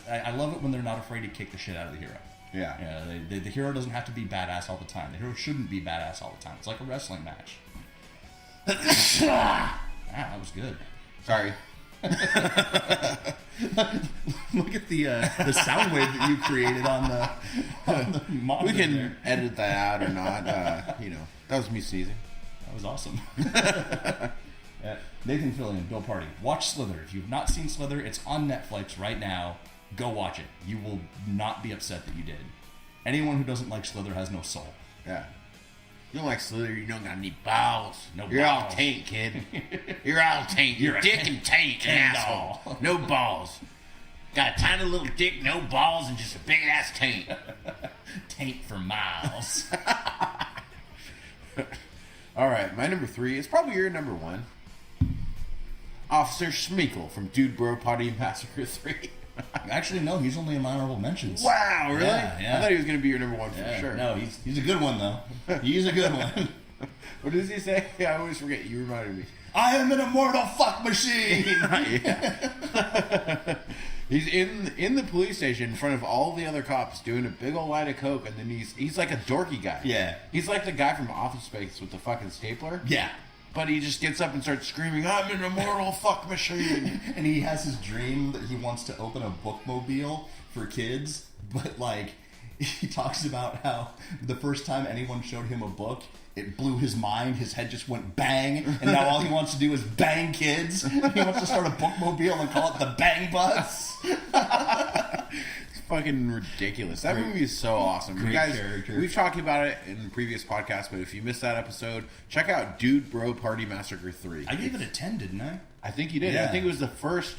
B: I love it when they're not afraid to kick the shit out of the hero.
C: Yeah.
B: The hero doesn't have to be badass all the time. The hero shouldn't be badass all the time. It's like a wrestling match. That was good.
C: Sorry.
B: Look at the sound wave that you created on the monitor.
C: We can
B: there.
C: edit that out or not. That was me sneezing.
B: That was awesome. Yeah. Nathan Fillion, Bill Party. Watch Slither. If you've not seen Slither, it's on Netflix right now. Go watch it. You will not be upset that you did. Anyone who doesn't like Slither has no soul.
C: Yeah. You don't like Slither, you don't got any balls.
B: No
C: You're
B: balls.
C: all taint, kid. You're all taint. You're
B: You're a
C: dick and taint, asshole.
B: doll.
C: No balls. Got a tiny little dick, no balls, and just a big ass taint.
B: Taint for miles.
C: All right, my number 3 is probably your number 1. Officer Schmeakel from Dude Bro Potty Massacre 3.
B: Actually, no, he's only in my honorable mentions.
C: Wow, really?
B: Yeah.
C: I thought he was going to be your number 1 for
B: Yeah,
C: sure.
B: no, he's a good one, though. He's a good one.
C: What does he say? I always forget. You reminded me.
B: I am an immortal fuck machine.
C: He's in the police station in front of all the other cops doing a big old line of coke, and then he's like a dorky guy.
B: Yeah.
C: He's like the guy from Office Space with the fucking stapler.
B: Yeah.
C: But he just gets up and starts screaming, "I'm an immortal fuck machine."
B: And he has his dream that he wants to open a bookmobile for kids, but like he talks about how the first time anyone showed him a book, it blew his mind. His head just went bang, and now all he wants to do is bang kids. He wants to start a bookmobile and call it the Bang Bus.
C: It's fucking ridiculous. That movie is so awesome. You
B: great
C: guys,
B: character.
C: we've talked about it in previous podcasts, but if you missed that episode, check out Dude Bro Party Massacre 3.
B: I gave it a 10, didn't I?
C: I think you did.
B: Yeah.
C: I think it was the first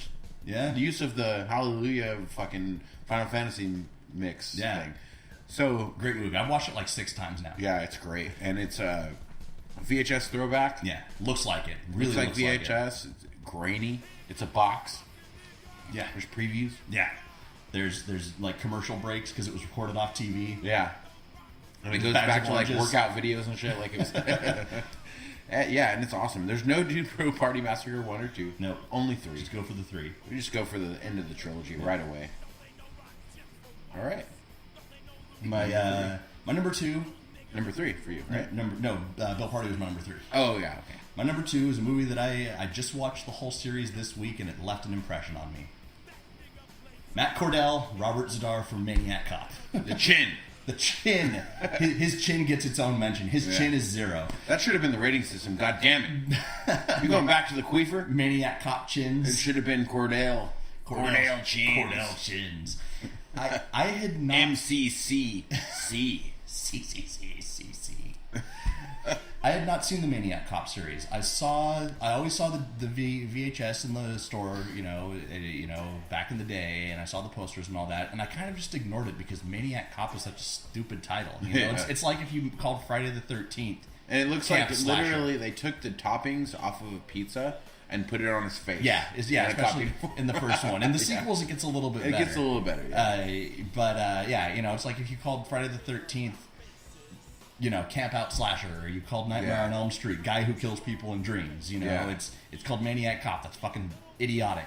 C: use of the Hallelujah fucking Final Fantasy mix thing. So
B: Great movie. I've watched it like 6 times now.
C: yeah, it's great, and it's a VHS throwback.
B: Yeah, looks like it. Really
C: Looks like
B: looks like it.
C: VHS. It's grainy. It's a box.
B: Yeah,
C: There's previews.
B: yeah. There's like commercial breaks because it was recorded off TV.
C: Yeah, and it goes
B: Bags
C: back
B: of
C: to like
B: oranges.
C: workout videos and shit. Like it was. Yeah, and it's awesome. There's no Dude Bro Party Massacre 1 or 2.
B: Nope.
C: Only 3.
B: Just go for the 3.
C: We just go for the end of the trilogy right away. All right.
B: My number 2.
C: Number 3 for you, right?
B: Bill Party was my number 3.
C: Oh, yeah, okay.
B: My number 2 is a movie that I just watched the whole series this week and it left an impression on me. Matt Cordell, Robert Zadar from Maniac Cop.
C: The chin.
B: The chin. His chin gets its own mention. His chin is 0.
C: That should have been the rating system. God damn it. You going back to the queefer?
B: Maniac Cop chins.
C: It should have been Cordell. Cordell chins.
B: Cordell chins. I had not...
C: MCCC.
B: C. I had not seen the Maniac Cop series. I always saw the VHS in the store, back in the day, and I saw the posters and all that, and I kind of just ignored it because Maniac Cop is such a stupid title. It's like if you called Friday the 13th.
C: And it looks
B: Camp
C: like
B: Slasher.
C: literally they took the toppings off of a pizza and put it on his face.
B: Yeah, especially in the first one. In the
C: Yeah.
B: sequels, it gets a little bit
C: It
B: better.
C: gets a little better. Yeah.
B: It's like if you called Friday the 13th, Camp Out Slasher, or you called Nightmare on Elm Street, Guy Who Kills People in Dreams. It's called Maniac Cop. That's fucking idiotic.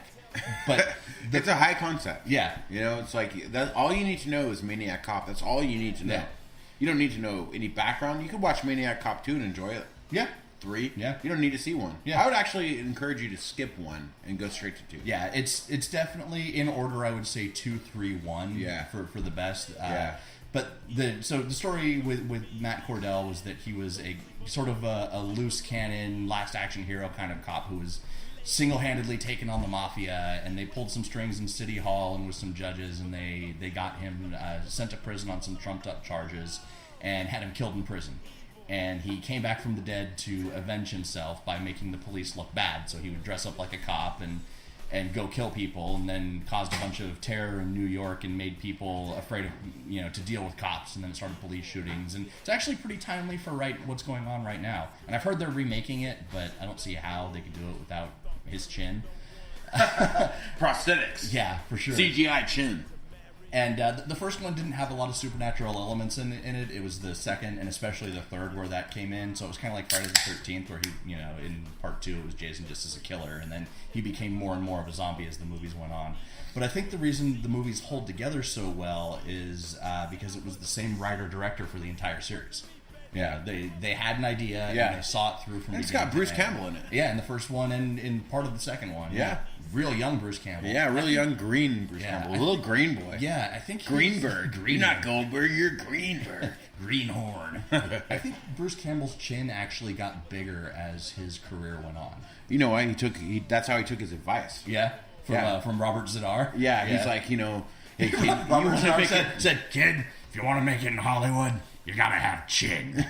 B: But
C: It's a high concept.
B: Yeah.
C: It's like that. All you need to know is Maniac Cop. That's all you need to know.
B: Yeah.
C: You don't need to know any background. You could watch Maniac Cop 2 and enjoy it.
B: Yeah.
C: 3.
B: Yeah.
C: You don't need to see 1.
B: Yeah.
C: I would actually encourage you to skip 1 and go straight to 2.
B: Yeah, it's definitely in order. I would say 2, 3, 1.
C: Yeah.
B: For the best.
C: Yeah.
B: But the story with Matt Cordell was that he was a sort of a loose cannon, last action hero kind of cop who was single-handedly taken on the mafia, and they pulled some strings in City Hall and with some judges, and they got him sent to prison on some trumped-up charges and had him killed in prison. And he came back from the dead to avenge himself by making the police look bad. So he would dress up like a cop and go kill people, and then caused a bunch of terror in New York and made people afraid of, to deal with cops, and then it started police shootings. And it's actually pretty timely for what's going on right now. And I've heard they're remaking it, but I don't see how they could do it without his chin.
C: Prosthetics.
B: Yeah, for sure.
C: CGI chin.
B: And the first one didn't have a lot of supernatural elements in it. It was the second and especially the third where that came in. So it was kind of like Friday the 13th, where he, in part 2 it was Jason just as a killer, and then he became more and more of a zombie as the movies went on. But I think the reason the movies hold together so well is because it was the same writer-director for the entire series. Yeah, they had an idea, and they saw it through from
C: and
B: the
C: it's got Bruce Campbell in it.
B: Yeah, in the first one and in part of the second one.
C: Yeah.
B: Real young Bruce Campbell.
C: Yeah, really young green Bruce Campbell. A little green boy.
B: Yeah, I think
C: Greenberg. You're not Goldberg, you're Greenberg.
B: Greenhorn. I think Bruce Campbell's chin actually got bigger as his career went on.
C: You know why? That's how he took his advice.
B: Yeah? From Robert Z'Dar?
C: Yeah, he's like, hey, kid,
B: Robert Z'Dar said, kid, if you want to make it in Hollywood, you gotta have chin.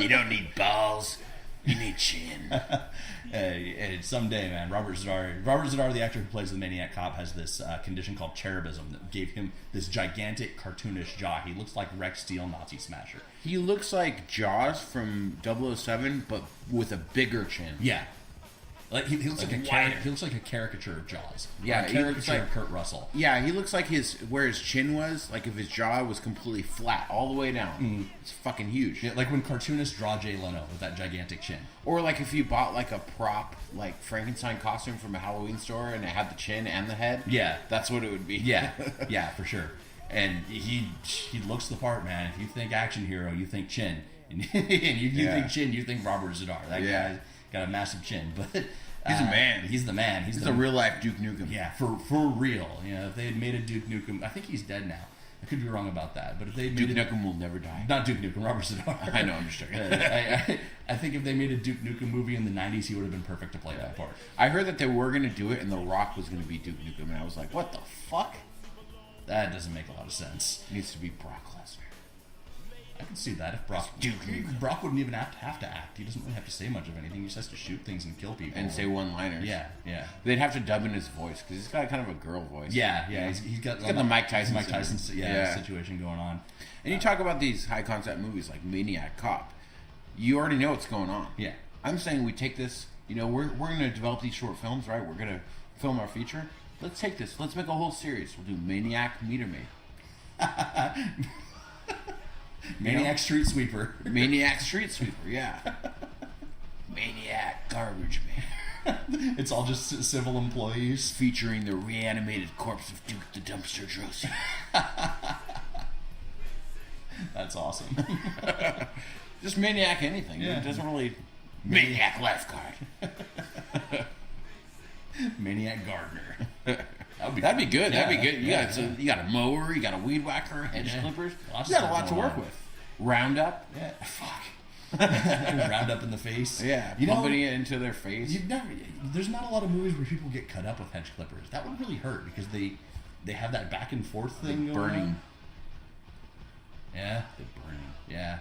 C: You don't need balls, you need chin.
B: Someday, man, Robert Z'Dar, the actor who plays the Maniac Cop, has this condition called cherubism that gave him this gigantic cartoonish jaw. He looks like Rex Steel Nazi Smasher.
C: He looks like Jaws from 007, but with a bigger chin.
B: Yeah. Like he looks like a caricature of Jaws.
C: Yeah,
B: a caricature of Kurt Russell.
C: Yeah, he looks like where his chin was, like if his jaw was completely flat all the way down. It's fucking huge.
B: Yeah, like when cartoonists draw Jay Leno with that gigantic chin.
C: Or like if you bought like a prop, like Frankenstein costume from a Halloween store, and it had the chin and the head.
B: Yeah,
C: that's what it would be.
B: Yeah, yeah, for sure. And he looks the part, man. If you think action hero, you think chin, and you think chin, you think Robert Z'Dar. That guy's got a massive chin, but
C: he's a man.
B: He's the man. He's
C: the real life Duke Nukem.
B: Yeah, for real. If they had made a Duke Nukem, I think he's dead now. I could be wrong about that, but if they
C: Duke Nukem will never die.
B: Not Duke Nukem, Robert Z'Dar.
C: I know, I'm just joking.
B: I think if they made a Duke Nukem movie in the 90s, he would have been perfect to play that part.
C: I heard that they were going to do it, and The Rock was going to be Duke Nukem, and I was like, what the fuck?
B: That doesn't make a lot of sense.
C: It needs to be Brock Lesnar.
B: I can see that if Brock wouldn't even have to act. He doesn't really have to say much of anything. He just has to shoot things and kill people
C: and say one-liners.
B: Yeah.
C: They'd have to dub in his voice because he's got kind of a girl voice.
B: Yeah. He's got
C: the Mike Tyson
B: situation going on.
C: And you talk about these high-concept movies like Maniac Cop. You already know what's going on.
B: Yeah.
C: I'm saying we take this. We're going to develop these short films, right? We're going to film our feature. Let's take this. Let's make a whole series. We'll do Maniac Meter Maid.
B: Maniac Street Sweeper.
C: Maniac Street Sweeper, yeah. Maniac Garbage Man.
B: It's all just civil employees.
C: Featuring the reanimated corpse of Duke the Dumpster Drosy.
B: That's awesome.
C: Just Maniac anything.
B: Yeah.
C: It doesn't really... Maniac Lifeguard.
B: Maniac Gardener.
C: That'd be good.
B: Yeah,
C: That'd be good. You got a mower, you got a weed whacker, hedge clippers. You got a lot to work with. Roundup.
B: Yeah. Fuck. Roundup in the face.
C: Yeah. Pumping it into their face.
B: There's not a lot of movies where people get cut up with hedge clippers. That would really hurt because they have that back and forth thing going
C: burning.
B: On. Yeah.
C: The burning.
B: Yeah.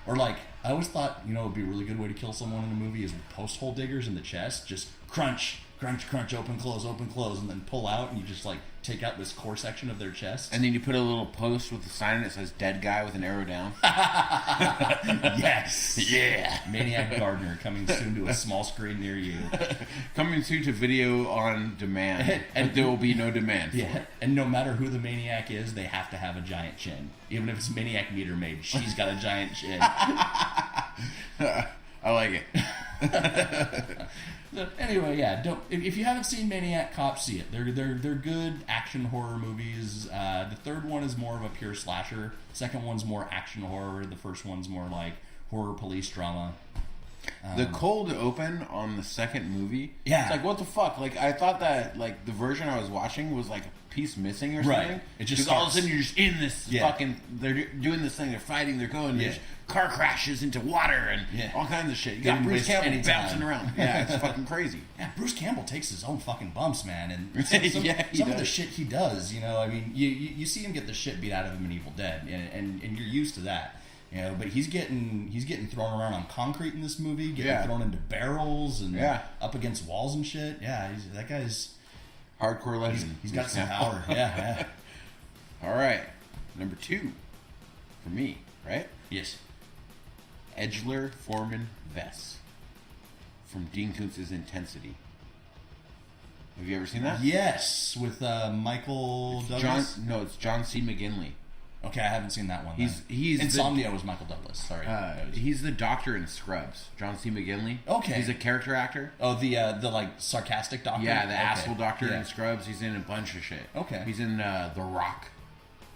B: Or like, I always thought, it'd be a really good way to kill someone in a movie is with post hole diggers in the chest. Just crunch, open, close, and then pull out, and you just like take out this core section of their chest.
C: And then you put a little post with a sign that says "Dead Guy" with an arrow down.
B: Yes.
C: Yeah.
B: Maniac Gardener coming soon to a small screen near you.
C: Coming soon to video on demand, and there will be no demand.
B: Yeah. And no matter who the maniac is, they have to have a giant chin. Even if it's Maniac Meter Maid, she's got a giant chin.
C: I like it.
B: Anyway, yeah. If you haven't seen Maniac Cop, see it. They're good action horror movies. The third one is more of a pure slasher. Second one's more action horror. The first one's more like horror police drama.
C: The cold open on the second movie.
B: Yeah.
C: It's like, what the fuck? Like, I thought that, like, the version I was watching was, like, a piece missing or something.
B: Right. It just
C: Because all of a
B: starts.
C: sudden you're just in this fucking... They're doing this thing. They're fighting. They're going. There's car crashes into water and all kinds of shit. You got
B: Didn't
C: Bruce
B: waste
C: Campbell
B: any
C: bouncing
B: time.
C: around. Yeah, it's fucking crazy.
B: Yeah, Bruce Campbell takes his own fucking bumps, man, and some
C: He
B: of the
C: does.
B: shit he does, you know, I mean, you see him get the shit beat out of him in Evil Dead, and you're used to that, you know. But he's getting thrown around on concrete in this movie, getting thrown into barrels and up against walls and shit. Yeah, that guy's
C: Hardcore legend.
B: he's got
C: Bruce
B: some
C: Campbell.
B: power. Yeah.
C: All right. Number 2 for me, right?
B: Yes.
C: Edgeler Foreman Vess from Dean Koontz's Intensity. Have you ever seen that?
B: Yes, with Michael Douglas.
C: It's John C. McGinley.
B: Okay, I haven't seen that one.
C: He's
B: Insomnia was Michael Douglas. Sorry.
C: He's the doctor in Scrubs. John C. McGinley.
B: Okay.
C: He's a character actor.
B: Oh, the like sarcastic doctor.
C: Yeah, the
B: Okay.
C: asshole doctor
B: Yeah.
C: in Scrubs. He's in a bunch of shit.
B: Okay.
C: He's in The Rock.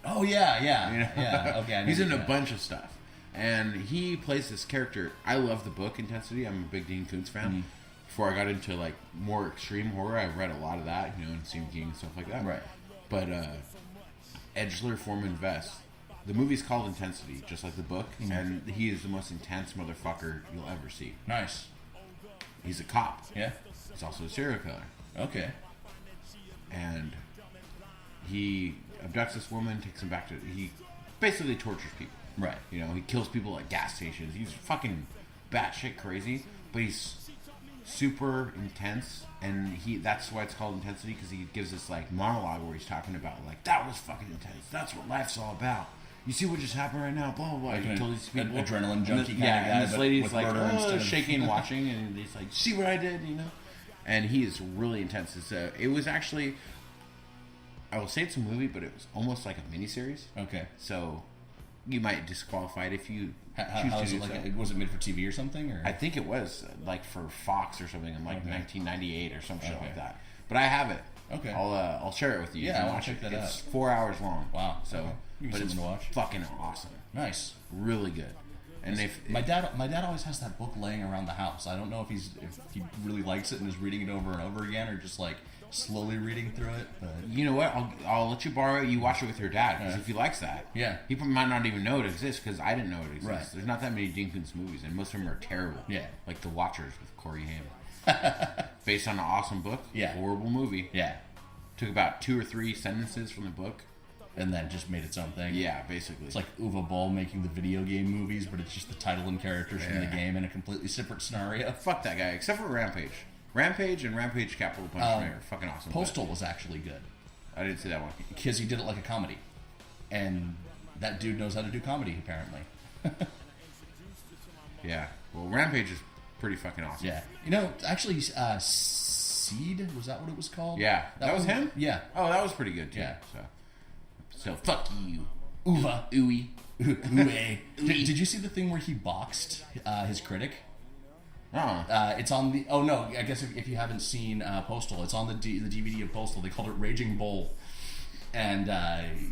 B: Oh yeah.
C: You know?
B: Yeah. Okay. I know
C: He's in a
B: that.
C: bunch of stuff. And he plays this character. I love the book Intensity. I'm a big Dean Koontz fan.
B: Mm-hmm.
C: Before I got into like more extreme horror, I've read a lot of that, you know, and Stephen King and stuff like that.
B: Right.
C: But Edgeler Foreman Vess, the movie's called Intensity, just like the book, and he is the most intense motherfucker you'll ever see.
B: Nice.
C: He's a cop.
B: Yeah.
C: He's also a serial killer.
B: Okay.
C: And he abducts this woman, takes him back to... He basically tortures people.
B: Right.
C: You know, he kills people at gas stations. He's fucking batshit crazy, but he's super intense, and that's why it's called Intensity, because he gives this like monologue where he's talking about like, that was fucking intense. That's what life's all about. You see what just happened right now? Blah blah blah.
B: Like
C: He
B: an
C: kills these people.
B: adrenaline junkie
C: And
B: kinda guy,
C: and this
B: but
C: lady's
B: with
C: like
B: murder instead of-
C: shaking and watching, and he's like, see what I did, you know? And he is really intense. It was actually, I will say it's a movie, but it was almost like a miniseries.
B: Okay.
C: So you might disqualify it if you
B: How
C: choose to
B: is
C: do
B: it
C: so.
B: like? Was it made for TV or something? Or
C: I think it was like for Fox or something in like 1998 or some shit
B: Okay.
C: like that. But I have it.
B: Okay.
C: I'll share it with you.
B: Yeah,
C: You can
B: I wanna
C: watch
B: check
C: it.
B: that
C: It's
B: out.
C: 4 hours long.
B: Wow.
C: So,
B: Okay. Give me
C: but it's
B: something to watch.
C: fucking awesome.
B: Nice.
C: Really good. And if
B: My dad always has that book laying around the house. I don't know if he really likes it and is reading it over and over again, or just like slowly reading through it. But
C: you know what, I'll let you borrow it. You watch it with your dad, because
B: Yeah.
C: if he likes that,
B: Yeah.
C: he might not even know it exists, because I didn't know it exists.
B: Right.
C: There's not that many Dean Koontz movies, and most of them are terrible.
B: Yeah.
C: Like The Watchers with Corey Haim, based on an awesome book.
B: Yeah.
C: Horrible movie.
B: yeah,
C: Took about 2 or 3 sentences from the book.
B: and then just made its own thing.
C: Yeah, basically.
B: It's like Uwe Boll making the video game movies, but it's just the title and characters from the
C: Yeah.
B: game in a completely separate scenario.
C: fuck that guy, except for Rampage. Rampage and Rampage Capital Punishment are fucking awesome.
B: Postal was actually good
C: but I didn't see that one.
B: because he did it like a comedy, and that dude knows how to do comedy apparently.
C: Yeah. Well, Rampage is pretty fucking awesome.
B: Yeah, you know, actually, Seed, was that what it was called?
C: Yeah. That was him?
B: Yeah.
C: Oh, that was pretty good too.
B: Yeah.
C: So fuck you.
B: Uwe.
C: Ooey.
B: Uwe. Did you see the thing where he boxed his critic? It's on the. Oh no! I guess if you haven't seen Postal, it's on the DVD of Postal. They called it Raging Bull, and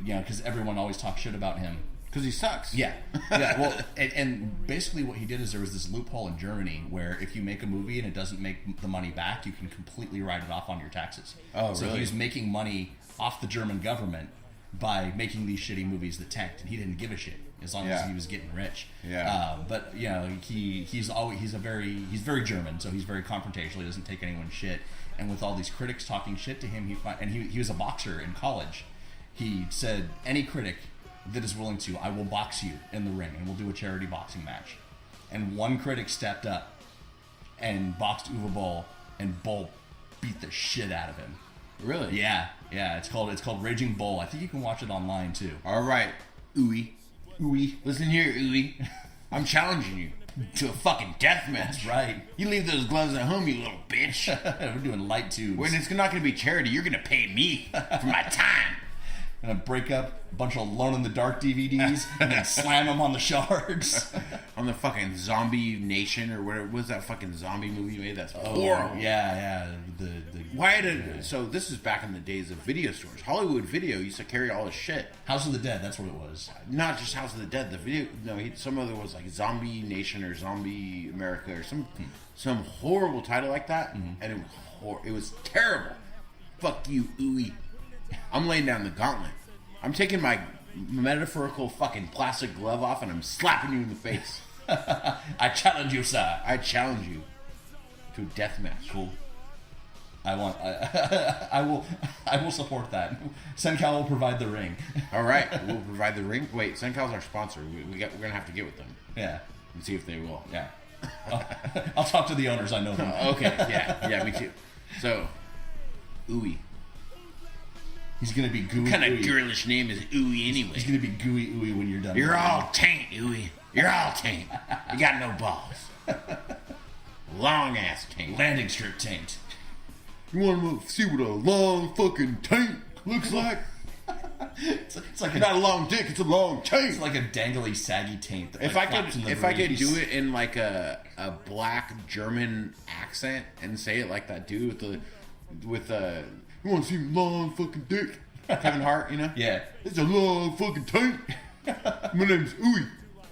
B: because everyone always talks shit about him.
C: Because he sucks.
B: Yeah. Well, and basically what he did is there was this loophole in Germany where if you make a movie and it doesn't make the money back, you can completely write it off on your taxes.
C: Oh,
B: So
C: really?
B: he was making money off the German government by making these shitty movies that tanked, and he didn't give a shit as long as
C: Yeah.
B: he was getting rich.
C: Yeah.
B: But he's very German, so he's very confrontational. He doesn't take anyone's shit. And with all these critics talking shit to him, he was a boxer in college. He said, any critic that is willing to, I will box you in the ring, and we'll do a charity boxing match. And one critic stepped up and boxed Uwe Boll, and Boll beat the shit out of him.
C: Really?
B: Yeah. It's called Raging Bull. I think you can watch it online too.
C: All right, Ooey.
B: Ooey.
C: Listen here, Ooey. I'm challenging you to a fucking death match.
B: That's right.
C: You leave those gloves at home, you little bitch.
B: We're doing light tubes.
C: When it's not going to be charity, you're going to pay me for my time.
B: gonna break up a bunch of Alone in the Dark DVDs and then slam them on the shards.
C: On the fucking Zombie Nation or whatever was that fucking zombie movie you made? That's horrible.
B: Yeah.
C: Why did so? This is back in the days of video stores. Hollywood Video used to carry all this shit.
B: House of the Dead. That's what it was.
C: Not just House of the Dead. The video. No, some other was like Zombie Nation or Zombie America or some horrible title like that, and it was terrible. Fuck you, ooey. I'm laying down the gauntlet. I'm taking my metaphorical fucking plastic glove off and I'm slapping you in the face.
B: I challenge you, sir.
C: I challenge you to a death match.
B: Cool. I will support that. Sencal will provide the ring.
C: All right, we'll provide the ring. Wait, Sencal's our sponsor. We're gonna have to get with them.
B: Yeah,
C: and see if they will.
B: Yeah, I'll talk to the owners. I know them.
C: Okay, yeah, me too. So, ooey.
B: He's gonna be gooey.
C: What kind of
B: ooey.
C: girlish name is ooey anyway?
B: He's gonna be gooey ooey when you're done.
C: You're all taint, ooey. You're all taint. You got no balls. Long ass taint.
B: Landing strip taint.
C: You want to see what a long fucking taint looks like?
B: It's like
C: not a long dick. It's a long taint.
B: It's like a dangly, saggy taint. That,
C: if
B: like,
C: I could do it in like a black German accent and say it like that dude with the you want to see long fucking dick? Kevin Hart, you know?
B: Yeah.
C: It's a long fucking taint. My name's Ooey.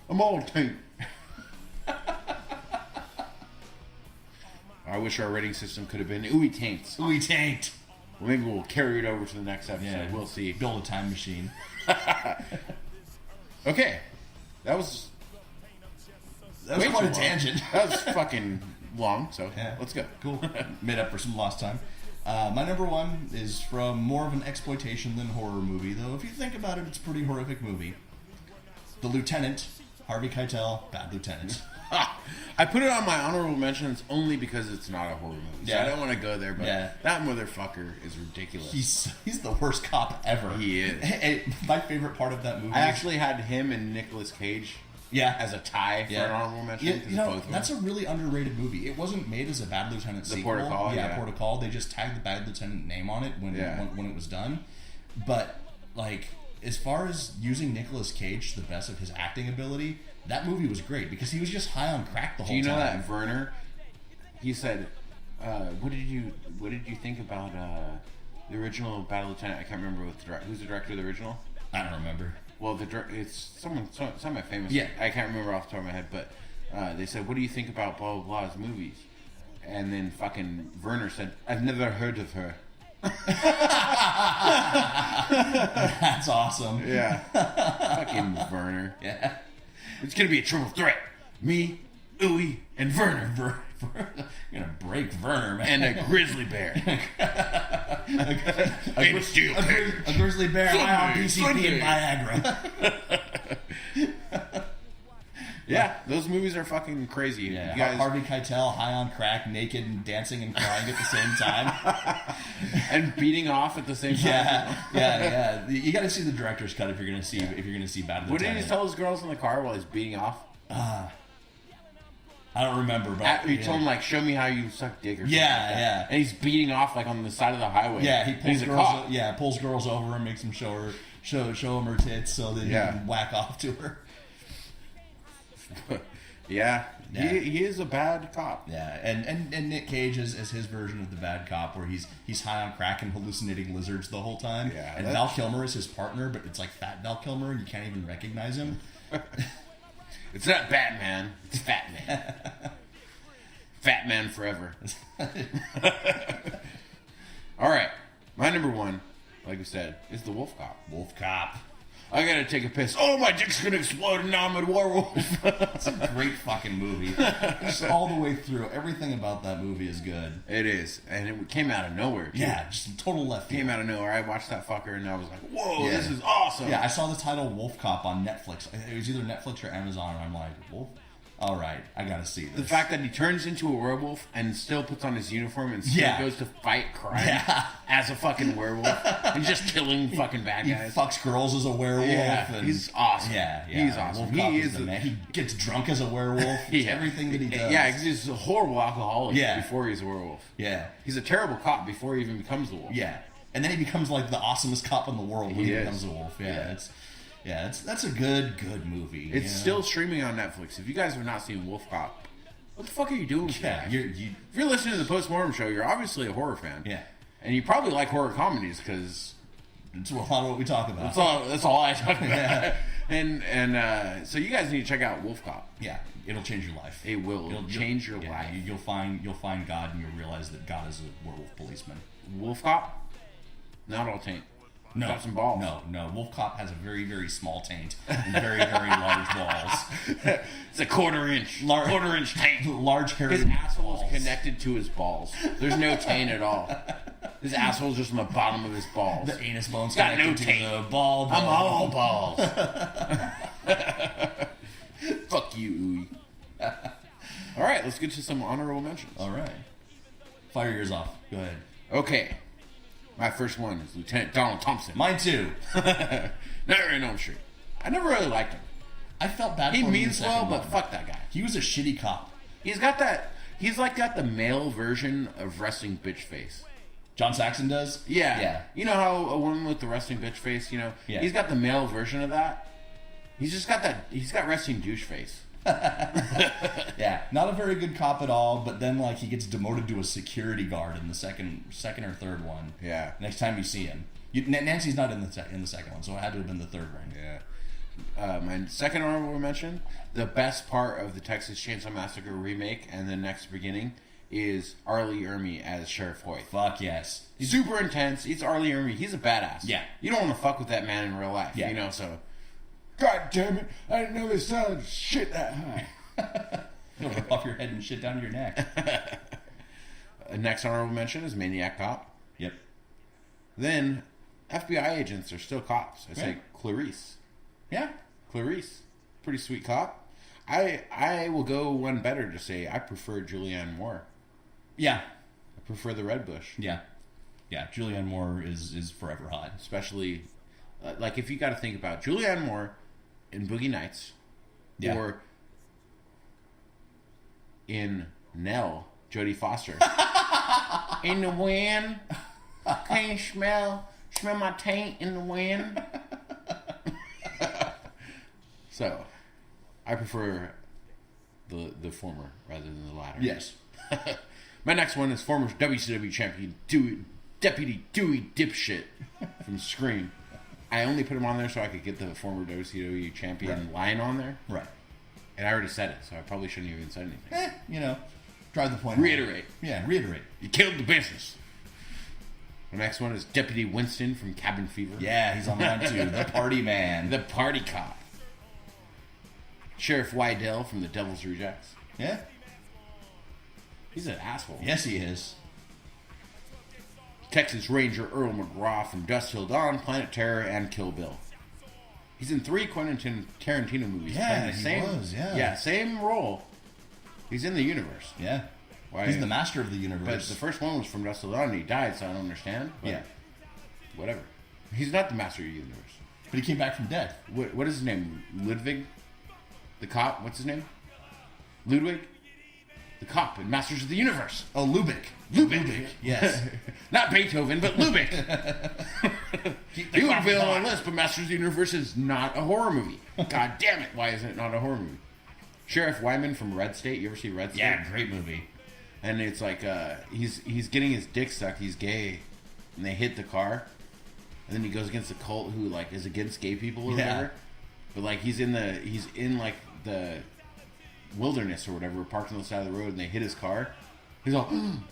C: I'm all taint. I wish our rating system could have been Ooey Taints.
B: Ooey Taint.
C: Well, maybe we'll carry it over to the next episode.
B: Yeah,
C: we'll see.
B: Build a time machine.
C: Okay. That was
B: quite a tangent.
C: That was fucking long, so
B: yeah.
C: Let's go.
B: Cool. Made up for some lost time. My number one is from more of an exploitation than horror movie, though if you think about it, it's a pretty horrific movie. The Lieutenant, Harvey Keitel, Bad Lieutenant.
C: I put it on my honorable mentions only because it's not a horror movie. So I don't want to go there, but that motherfucker is ridiculous.
B: He's the worst cop ever.
C: He is.
B: My favorite part of that movie.
C: I actually had him and Nicolas Cage as a tie for an honorable mention.
B: That's a really underrated movie. It wasn't made as a Bad Lieutenant sequel.
C: Protocol,
B: Protocol. They just tagged the Bad Lieutenant name on it when it was done. But like, as far as using Nicolas Cage to the best of his acting ability, that movie was great because he was just high on crack the whole time.
C: Do you know that Werner? He said, "What did you think about the original Bad Lieutenant?" I can't remember who's the director of the original.
B: I don't remember.
C: Well, it's someone famous.
B: Yeah,
C: I can't remember off the top of my head, but they said, "What do you think about blah blah blah's movies?" And then fucking Werner said, "I've never heard of her."
B: That's awesome.
C: Yeah, fucking Werner.
B: Yeah,
C: it's gonna be a triple threat. Me, Ooey, and Werner.
B: You're gonna break Werner, man.
C: And a grizzly bear.
B: A grizzly bear high on PCP and Viagra.
C: Yeah, those movies are fucking crazy.
B: Yeah,
C: you guys...
B: Harvey Keitel, high on crack, naked and dancing and crying at the same time.
C: And beating off at the same time.
B: Yeah. You got to see the director's cut if you're gonna see Bad Lieutenant.
C: What did he tell his girls in the car while he's beating off?
B: I don't remember, but
C: he told him like, "Show me how you suck dick." Or something
B: yeah.
C: And he's beating off like on the side of the highway.
B: Yeah, he pulls girls over and makes them show him her tits so that he can whack off to her.
C: Yeah. He is a bad cop.
B: Yeah, and Nick Cage is his version of the bad cop, where he's high on crack and hallucinating lizards the whole time.
C: Yeah,
B: and Val Kilmer is his partner, but it's like fat Val Kilmer, and you can't even recognize him.
C: It's not Batman. It's Fat Man. Fat Man forever. All right, my number one, like we said, is the Wolf Cop.
B: Wolf Cop.
C: I gotta take a piss. Oh, my dick's gonna explode and now I'm a werewolf.
B: It's a great fucking movie. Just all the way through. Everything about that movie is good.
C: It is. And it came out of nowhere, too.
B: Yeah, just total left field.
C: Came out of nowhere. I watched that fucker and I was like, whoa, this is awesome.
B: Yeah, I saw the title Wolf Cop on Netflix. It was either Netflix or Amazon, and I'm like, Wolf? All right, I gotta see this.
C: The fact that he turns into a werewolf and still puts on his uniform and still goes to fight crime as a fucking werewolf. He's just killing fucking bad guys.
B: He fucks girls as a werewolf.
C: Yeah,
B: and
C: he's awesome.
B: Yeah.
C: He's awesome.
B: Wolf Cop is the man. He gets drunk as a werewolf. Everything that he does.
C: Yeah, because he's a horrible alcoholic
B: Yeah.
C: before he's a werewolf.
B: Yeah.
C: He's a terrible cop before he even becomes the wolf.
B: Yeah. And then he becomes like the awesomest cop in the world when he
C: is.
B: becomes a wolf.
C: Yeah.
B: That's a good movie.
C: It's still streaming on Netflix. If you guys have not seen Wolf Cop, what the fuck are you doing?
B: Yeah,
C: if you're listening to the Post-Mortem Show, you're obviously a horror fan.
B: Yeah.
C: And you probably like horror comedies because
B: it's a lot of what we talk about.
C: that's all I talk about. Yeah. and so you guys need to check out Wolf Cop.
B: Yeah, it'll change your life.
C: It will. It'll change your life.
B: You'll find God, and you'll realize that God is a werewolf policeman.
C: Wolf Cop, not all taint.
B: No,
C: got some balls.
B: No. Wolf Cop has a very, very small taint and very, very large balls.
C: It's a quarter inch taint.
B: Large hairy.
C: His asshole is connected to his balls. There's no taint at all. His asshole's just on the bottom of his balls.
B: The anus bone's
C: got no
B: to
C: taint.
B: The ball.
C: I'm all balls. Fuck you, Ooey. All right, let's get to some honorable mentions.
B: All right. Fire yours off. Go ahead.
C: Okay. My first one is Lieutenant Donald Thompson.
B: Mine too.
C: Nightmare on Elm Street. I never really liked him.
B: I felt bad
C: He
B: for him.
C: means well, but fuck that guy.
B: He was a shitty cop.
C: He's got the male version of resting bitch face.
B: John Saxon does?
C: Yeah. You know how a woman with the resting bitch face,
B: Yeah.
C: He's got the male version of that. He's got resting douche face.
B: Yeah, not a very good cop at all, but then like he gets demoted to a security guard in the second or third one.
C: Yeah.
B: Next time you see him. Nancy's not in the second one, so it had to have been the third one.
C: Yeah. My second honorable mention, the best part of the Texas Chainsaw Massacre remake and the next beginning is Arlie Ermey as Sheriff Hoyt.
B: Fuck yes.
C: He's super intense. It's Arlie Ermey. He's a badass.
B: Yeah.
C: You don't want to fuck with that man in real life,
B: Yeah.
C: so... God damn it, I didn't know this sounded shit that high.
B: He'll rip off your head and shit down your neck.
C: Next honorable mention is Maniac Cop.
B: Yep.
C: Then, FBI agents are still cops. I say
B: Right.
C: Clarice.
B: Yeah.
C: Clarice. Pretty sweet cop. I will go one better to say I prefer Julianne Moore.
B: Yeah.
C: I prefer the Red Bush.
B: Yeah. Yeah. Julianne Moore is forever hot.
C: Especially, like, if you got to think about Julianne Moore in Boogie Nights,
B: Yeah.
C: or in Nell, Jodie Foster. In the wind, can you smell my taint in the wind? So, I prefer the former rather than the latter.
B: Yes.
C: My next one is former WCW champion Deputy Dewey Dipshit from Scream. I only put him on there so I could get the former WCW champion line on there.
B: Right.
C: And I already said it, so I probably shouldn't have even said anything.
B: Drive the point.
C: Reiterate.
B: Yeah, reiterate.
C: You killed the business. The next one is Deputy Winston from Cabin Fever.
B: Yeah, he's on mine too. The party man.
C: The party cop. Sheriff Wydell from The Devil's Rejects.
B: Yeah.
C: He's an asshole.
B: Yes, he is.
C: Texas Ranger Earl McGraw from Dusk Till Dawn, Planet Terror, and Kill Bill. He's in 3 Quentin Tarantino movies.
B: Yeah,
C: playing
B: he was, yeah.
C: Yeah, same role. He's in the universe.
B: Yeah.
C: Why?
B: He's the master of the
C: But
B: universe.
C: the first one was from Dusk Till Dawn, and he died, so I don't understand. But
B: Yeah.
C: Whatever. He's not the master of the universe.
B: But he came back from death.
C: What is his name? Ludwig? The cop? What's his name? Ludwig? The cop in Masters of the Universe.
B: Oh, Lubick.
C: Lubick.
B: Yes.
C: Not Beethoven, but Lubick. He would be on the list, but Masters of the Universe is not a horror movie. God damn it, why is it not a horror movie? Sheriff Wyman from Red State. You ever see Red State?
B: Yeah, great movie.
C: And it's like he's getting his dick sucked. He's gay, and they hit the car, and then he goes against a cult who like is against gay people or whatever. But like he's in like the wilderness or whatever, parked on the side of the road, and they hit his car. He's all, and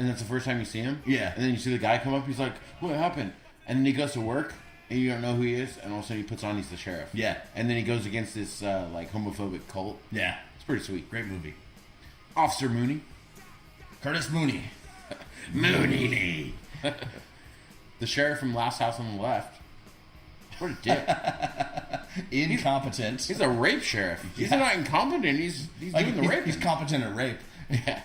C: that's the first time you see him.
B: Yeah.
C: And then you see the guy come up. He's like, "What happened?" And then he goes to work, and you don't know who he is. And all of a sudden, he puts on he's the sheriff.
B: Yeah.
C: And then he goes against this like homophobic cult.
B: Yeah.
C: It's pretty sweet.
B: Great movie.
C: Officer Mooney.
B: Curtis Mooney.
C: Mooney. The sheriff from Last House on the Left. What a dick.
B: Incompetent.
C: He's a rape sheriff. He's not incompetent. He's doing the rape.
B: He's competent at rape.
C: Yeah.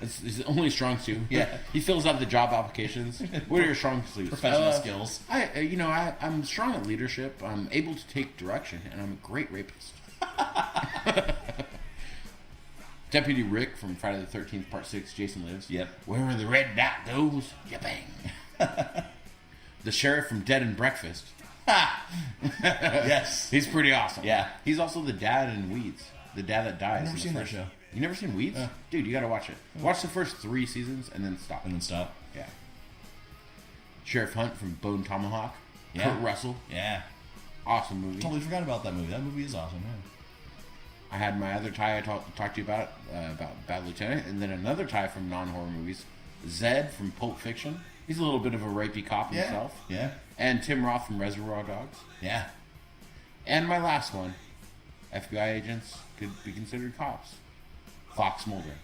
C: It's his only strong suit.
B: Yeah.
C: He fills out the job applications. What are your strong suits?
B: Professional skills.
C: I'm strong at leadership. I'm able to take direction, and I'm a great rapist. Deputy Rick from Friday the 13th, Part 6, Jason Lives.
B: Yep.
C: Wherever the red dot goes, you bang. the sheriff from Dead and Breakfast.
B: Yes.
C: He's pretty awesome.
B: Yeah.
C: He's also the dad in Weeds. The dad that dies.
B: I've never
C: in the
B: seen that
C: first-
B: show.
C: You never seen Weeds? Dude, you gotta watch it. Watch the first 3 seasons and then stop. Yeah. Sheriff Hunt from Bone Tomahawk.
B: Yeah.
C: Kurt Russell.
B: Yeah.
C: Awesome movie.
B: Totally forgot about that movie. That movie is awesome, man.
C: I had my other tie I talked to you about Bad Lieutenant, and then another tie from non-horror movies. Zed from Pulp Fiction. He's a little bit of a rapey cop himself.
B: Yeah.
C: And Tim Roth from Reservoir Dogs.
B: Yeah.
C: And my last one. FBI agents could be considered cops. Fox Mulder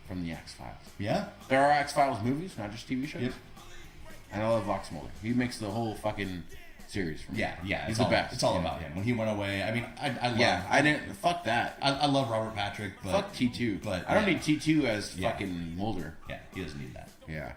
C: from the X-Files.
B: Yeah.
C: There are X-Files movies, not just TV shows.
B: Yep.
C: And I love Fox Mulder. He makes the whole fucking series for me.
B: Yeah.
C: He's the best.
B: It's all about him. When he went away, I mean, I love.
C: Yeah, I didn't. Fuck that.
B: I love Robert Patrick, but
C: Fuck T2.
B: but
C: I don't
B: yeah.
C: need T2 as
B: Yeah.
C: fucking Mulder.
B: Yeah, he doesn't need that.
C: Yeah.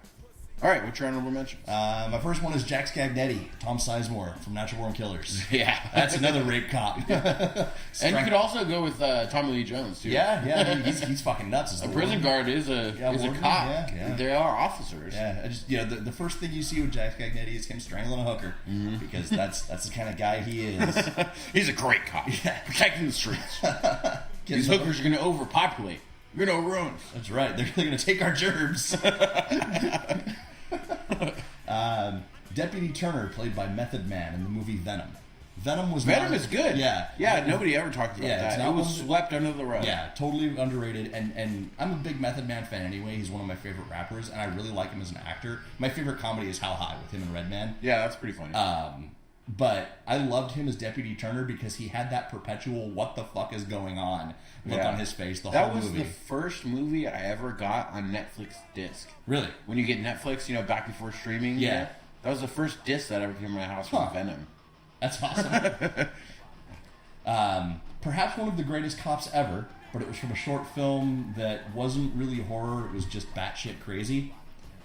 C: All right, what's your honorable mentions?
B: My first one is Jack Scagnetti, Tom Sizemore from Natural Born Killers.
C: Yeah.
B: That's another rape cop.
C: And you could also go with Tommy Lee Jones, too.
B: Yeah, he's fucking nuts. As
C: A
B: the
C: prison
B: warden.
C: guard is a
B: warden,
C: cop.
B: yeah.
C: They are officers.
B: Yeah, I just the first thing you see with Jack Scagnetti is him strangling a hooker because that's the kind of guy he is.
C: He's a great cop.
B: Yeah.
C: Protecting the streets. These
B: Getting-
C: hookers are going to overpopulate. You're going to overrun us.
B: That's right. They're really going to take our germs. Deputy Turner, played by Method Man in the movie Venom. Venom
C: Is good.
B: Yeah.
C: Yeah, nobody ever talked about
B: Yeah, it's
C: that.
B: not
C: It was
B: one-
C: swept under the rug.
B: Yeah, totally underrated. And I'm a big Method Man fan anyway. He's one of my favorite rappers, and I really like him as an actor. My favorite comedy is How High with him and Redman.
C: Yeah, that's pretty funny.
B: But I loved him as Deputy Turner because he had that perpetual "what the fuck is going on" look
C: Yeah.
B: on his face the
C: that
B: whole
C: was
B: movie.
C: the first movie I ever got on Netflix disc.
B: Really?
C: When you get Netflix, back before streaming.
B: Yeah.
C: That was the first disc that ever came to my house from
B: Huh.
C: Venom.
B: That's awesome. Perhaps one of the greatest cops ever, but it was from a short film that wasn't really horror. It was just batshit crazy.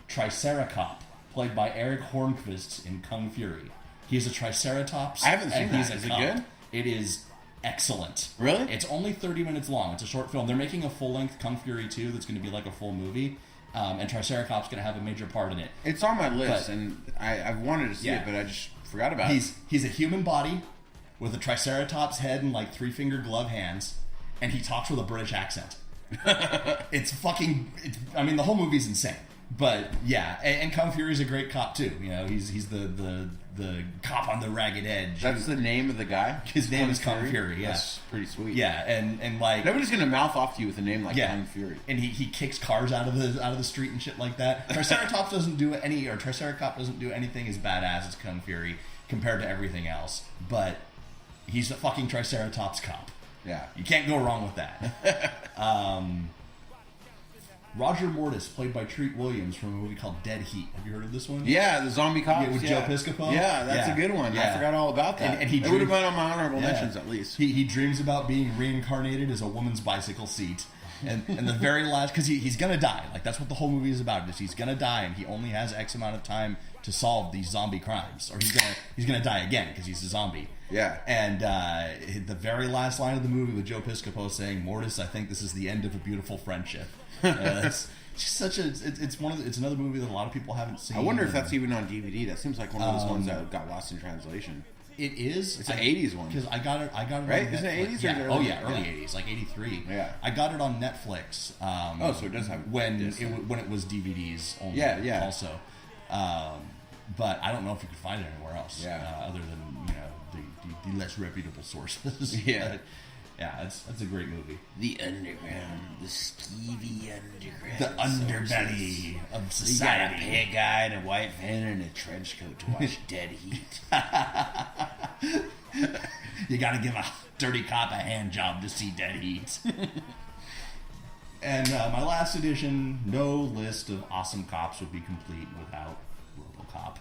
B: Triceracop, played by Eric Hornquist in Kung Fury. He's a Triceratops.
C: I haven't seen
B: and
C: that.
B: He's a
C: Is it
B: cop.
C: good?
B: It is excellent.
C: Really?
B: It's only 30 minutes long. It's a short film. They're making a full-length Kung Fury 2 that's going to be like a full movie. And Triceracop's going to have a major part in it.
C: It's on my list,
B: But-
C: and I've wanted to see
B: Yeah.
C: it, but I just forgot about it.
B: He's a human body with a Triceratops head and like 3-finger glove hands, and he talks with a British accent. It's fucking. I mean, the whole movie's insane. But yeah, and Kung Fury's a great cop too. He's the cop on the ragged edge.
C: That's the name of the guy?
B: His name is Kung Fury. Yeah,
C: That's pretty sweet.
B: yeah, and like
C: Nobody's going to mouth off to you with a name like
B: yeah,
C: Kung Fury.
B: and he kicks cars out of the street and shit like that. Triceracop doesn't do anything as badass as Kung Fury compared to everything else. But he's a fucking Triceratops cop.
C: Yeah.
B: You can't go wrong with that. Roger Mortis, played by Treat Williams from a movie called Dead Heat. Have you heard of this one?
C: Yeah, the zombie cops.
B: Yeah, with Joe Piscopo?
C: Yeah, that's
B: Yeah.
C: a good one. I
B: Yeah.
C: forgot all about that.
B: And he
C: it would have
B: drew-
C: been on my honorable
B: Yeah.
C: mentions at least.
B: He dreams about being reincarnated as a woman's bicycle seat. And the very last, because he's gonna die. Like, that's what the whole movie is about. Is he's gonna die, and he only has X amount of time to solve these zombie crimes, or he's gonna die again because he's a zombie.
C: Yeah.
B: And the very last line of the movie with Joe Piscopo saying, "Mortis, I think this is the end of a beautiful friendship." It's just such a. It's another movie that a lot of people haven't seen.
C: I wonder if that's even on DVD. That seems like one of those ones that got lost in translation.
B: It is.
C: It's an 80s one.
B: Because I got it.
C: Right?
B: On
C: Isn't it
B: Netflix.
C: 80s or
B: Yeah.
C: early?
B: Oh yeah, early
C: Yeah.
B: 80s, like 83.
C: Yeah.
B: I got it on Netflix.
C: So it does have
B: when
C: discs then.
B: when it was DVDs only.
C: Yeah, yeah.
B: Also, but I don't know if you could find it anywhere else.
C: Yeah.
B: Other than the less reputable sources.
C: Yeah.
B: But, yeah, that's a great movie.
C: The underground, the skeevy underground.
B: The underbelly of
C: You gotta
B: society.
C: pay a guy in a white van and a trench coat to watch Dead Heat.
B: You gotta give a dirty cop a hand job to see Dead Heat. And my last edition, no list of awesome cops would be complete without RoboCop.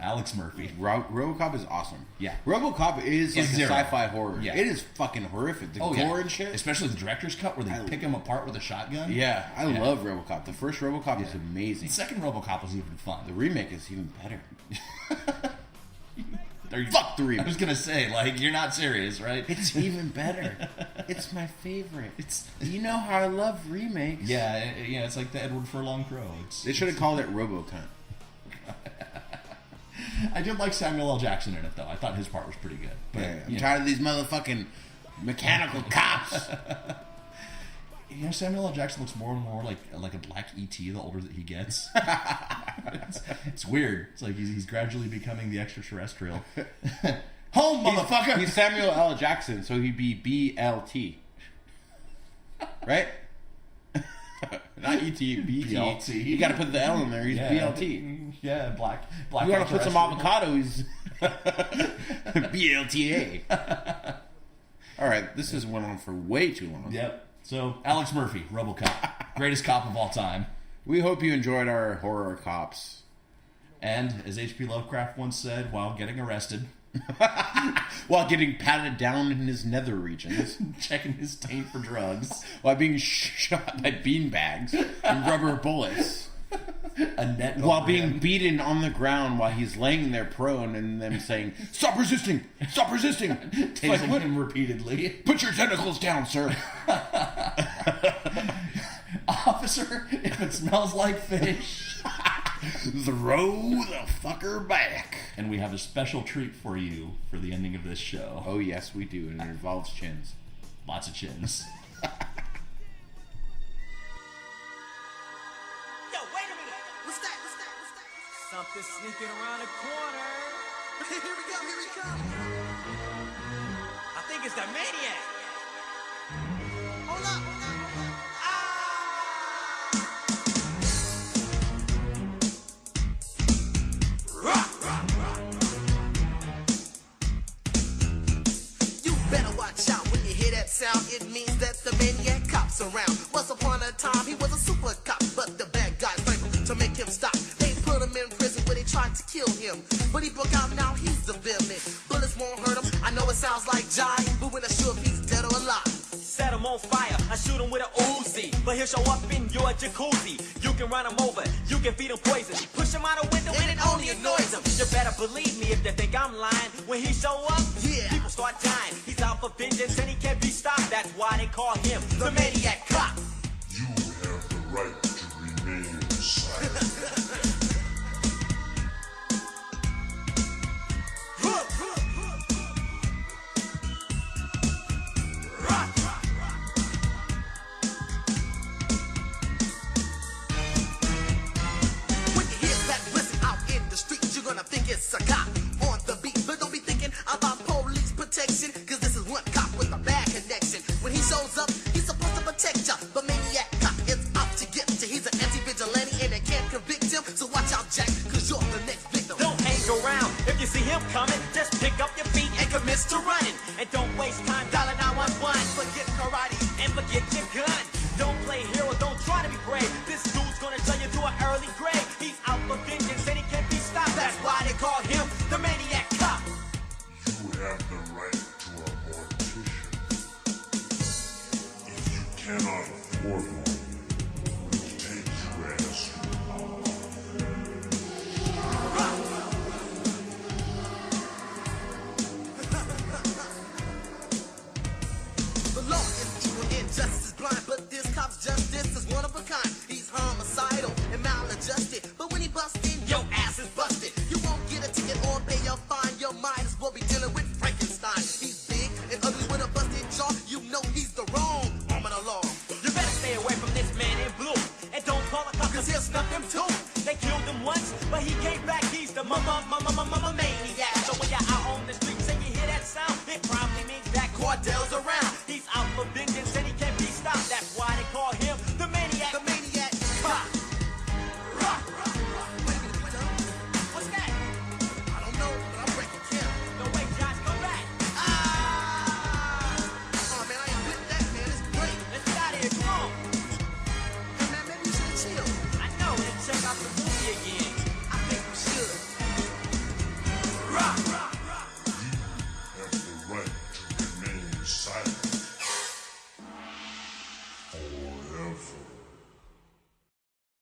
B: Alex Murphy.
C: RoboCop is awesome.
B: Yeah.
C: RoboCop is like
B: It's
C: a
B: zero.
C: sci-fi horror.
B: Yeah.
C: It is fucking horrific. The
B: Oh,
C: gore
B: yeah.
C: and shit.
B: Especially the director's cut where they pick him apart with a shotgun.
C: Yeah, I love RoboCop. The first RoboCop is
B: The
C: amazing.
B: second RoboCop was even fun.
C: The remake is even better.
B: Fuck
C: the remake.
B: I was gonna say, like, you're not serious, right?
C: It's even better. It's my favorite. You know how I love remakes.
B: Yeah, it's like the Edward Furlong Crow.
C: They should have called it RoboCunt.
B: I did like Samuel L. Jackson in it, though. I thought his part was pretty good. But,
C: Yeah, I'm
B: you know.
C: tired of these motherfucking mechanical cops.
B: You know, Samuel L. Jackson looks more and more like a black E.T. the older that he gets. It's weird. It's like he's gradually becoming the extraterrestrial. Home, motherfucker!
C: He's Samuel L. Jackson, so he'd be BLT. Right? Not ET, BT.
B: BLT.
C: You gotta put the L in there, he's BLT.
B: Yeah, black
C: You wanna put some avocado, he's BLTA. Alright, this has went on for way too long.
B: Yep. So, Alex Murphy, RoboCop. Greatest cop of all time.
C: We hope you enjoyed our horror cops.
B: And, as H.P. Lovecraft once said while getting arrested,
C: While getting patted down in his nether regions.
B: checking his taint for drugs.
C: While being shot by beanbags and rubber bullets.
B: A net
C: While being beaten on the ground while he's laying there prone and them saying, "Stop resisting! Stop resisting!"
B: tasing him repeatedly.
C: Put your tentacles down, sir.
B: Officer, if it smells like fish,
C: throw the fucker back.
B: And we have a special treat for you for the ending of this show.
C: Oh yes, we do, and it involves chins.
B: Lots of chins.
H: Yo, wait a minute. What's that? Something sneaking around the corner. Here we come. I think it's the maniac. Hold up. You better watch out when you hear that sound. It means that the maniac cop's around. Once upon a time, he was a super cop, but the bad guys strangled to make him stop. They put him in prison where they tried to kill him. But he broke out, now he's the villain. Bullets won't hurt him. I know it sounds like jive, but we're not sure if he's dead or alive. Set him on fire, I shoot him with an Uzi. But he'll show up in your jacuzzi. You can run him over, you can feed him poison. Push him out a window and it only annoys him. You better believe me if they think I'm lying. When he show up, people start dying. He's out for vengeance and he can't be stopped. That's why they call him the Maniac Cop.
F: You have the right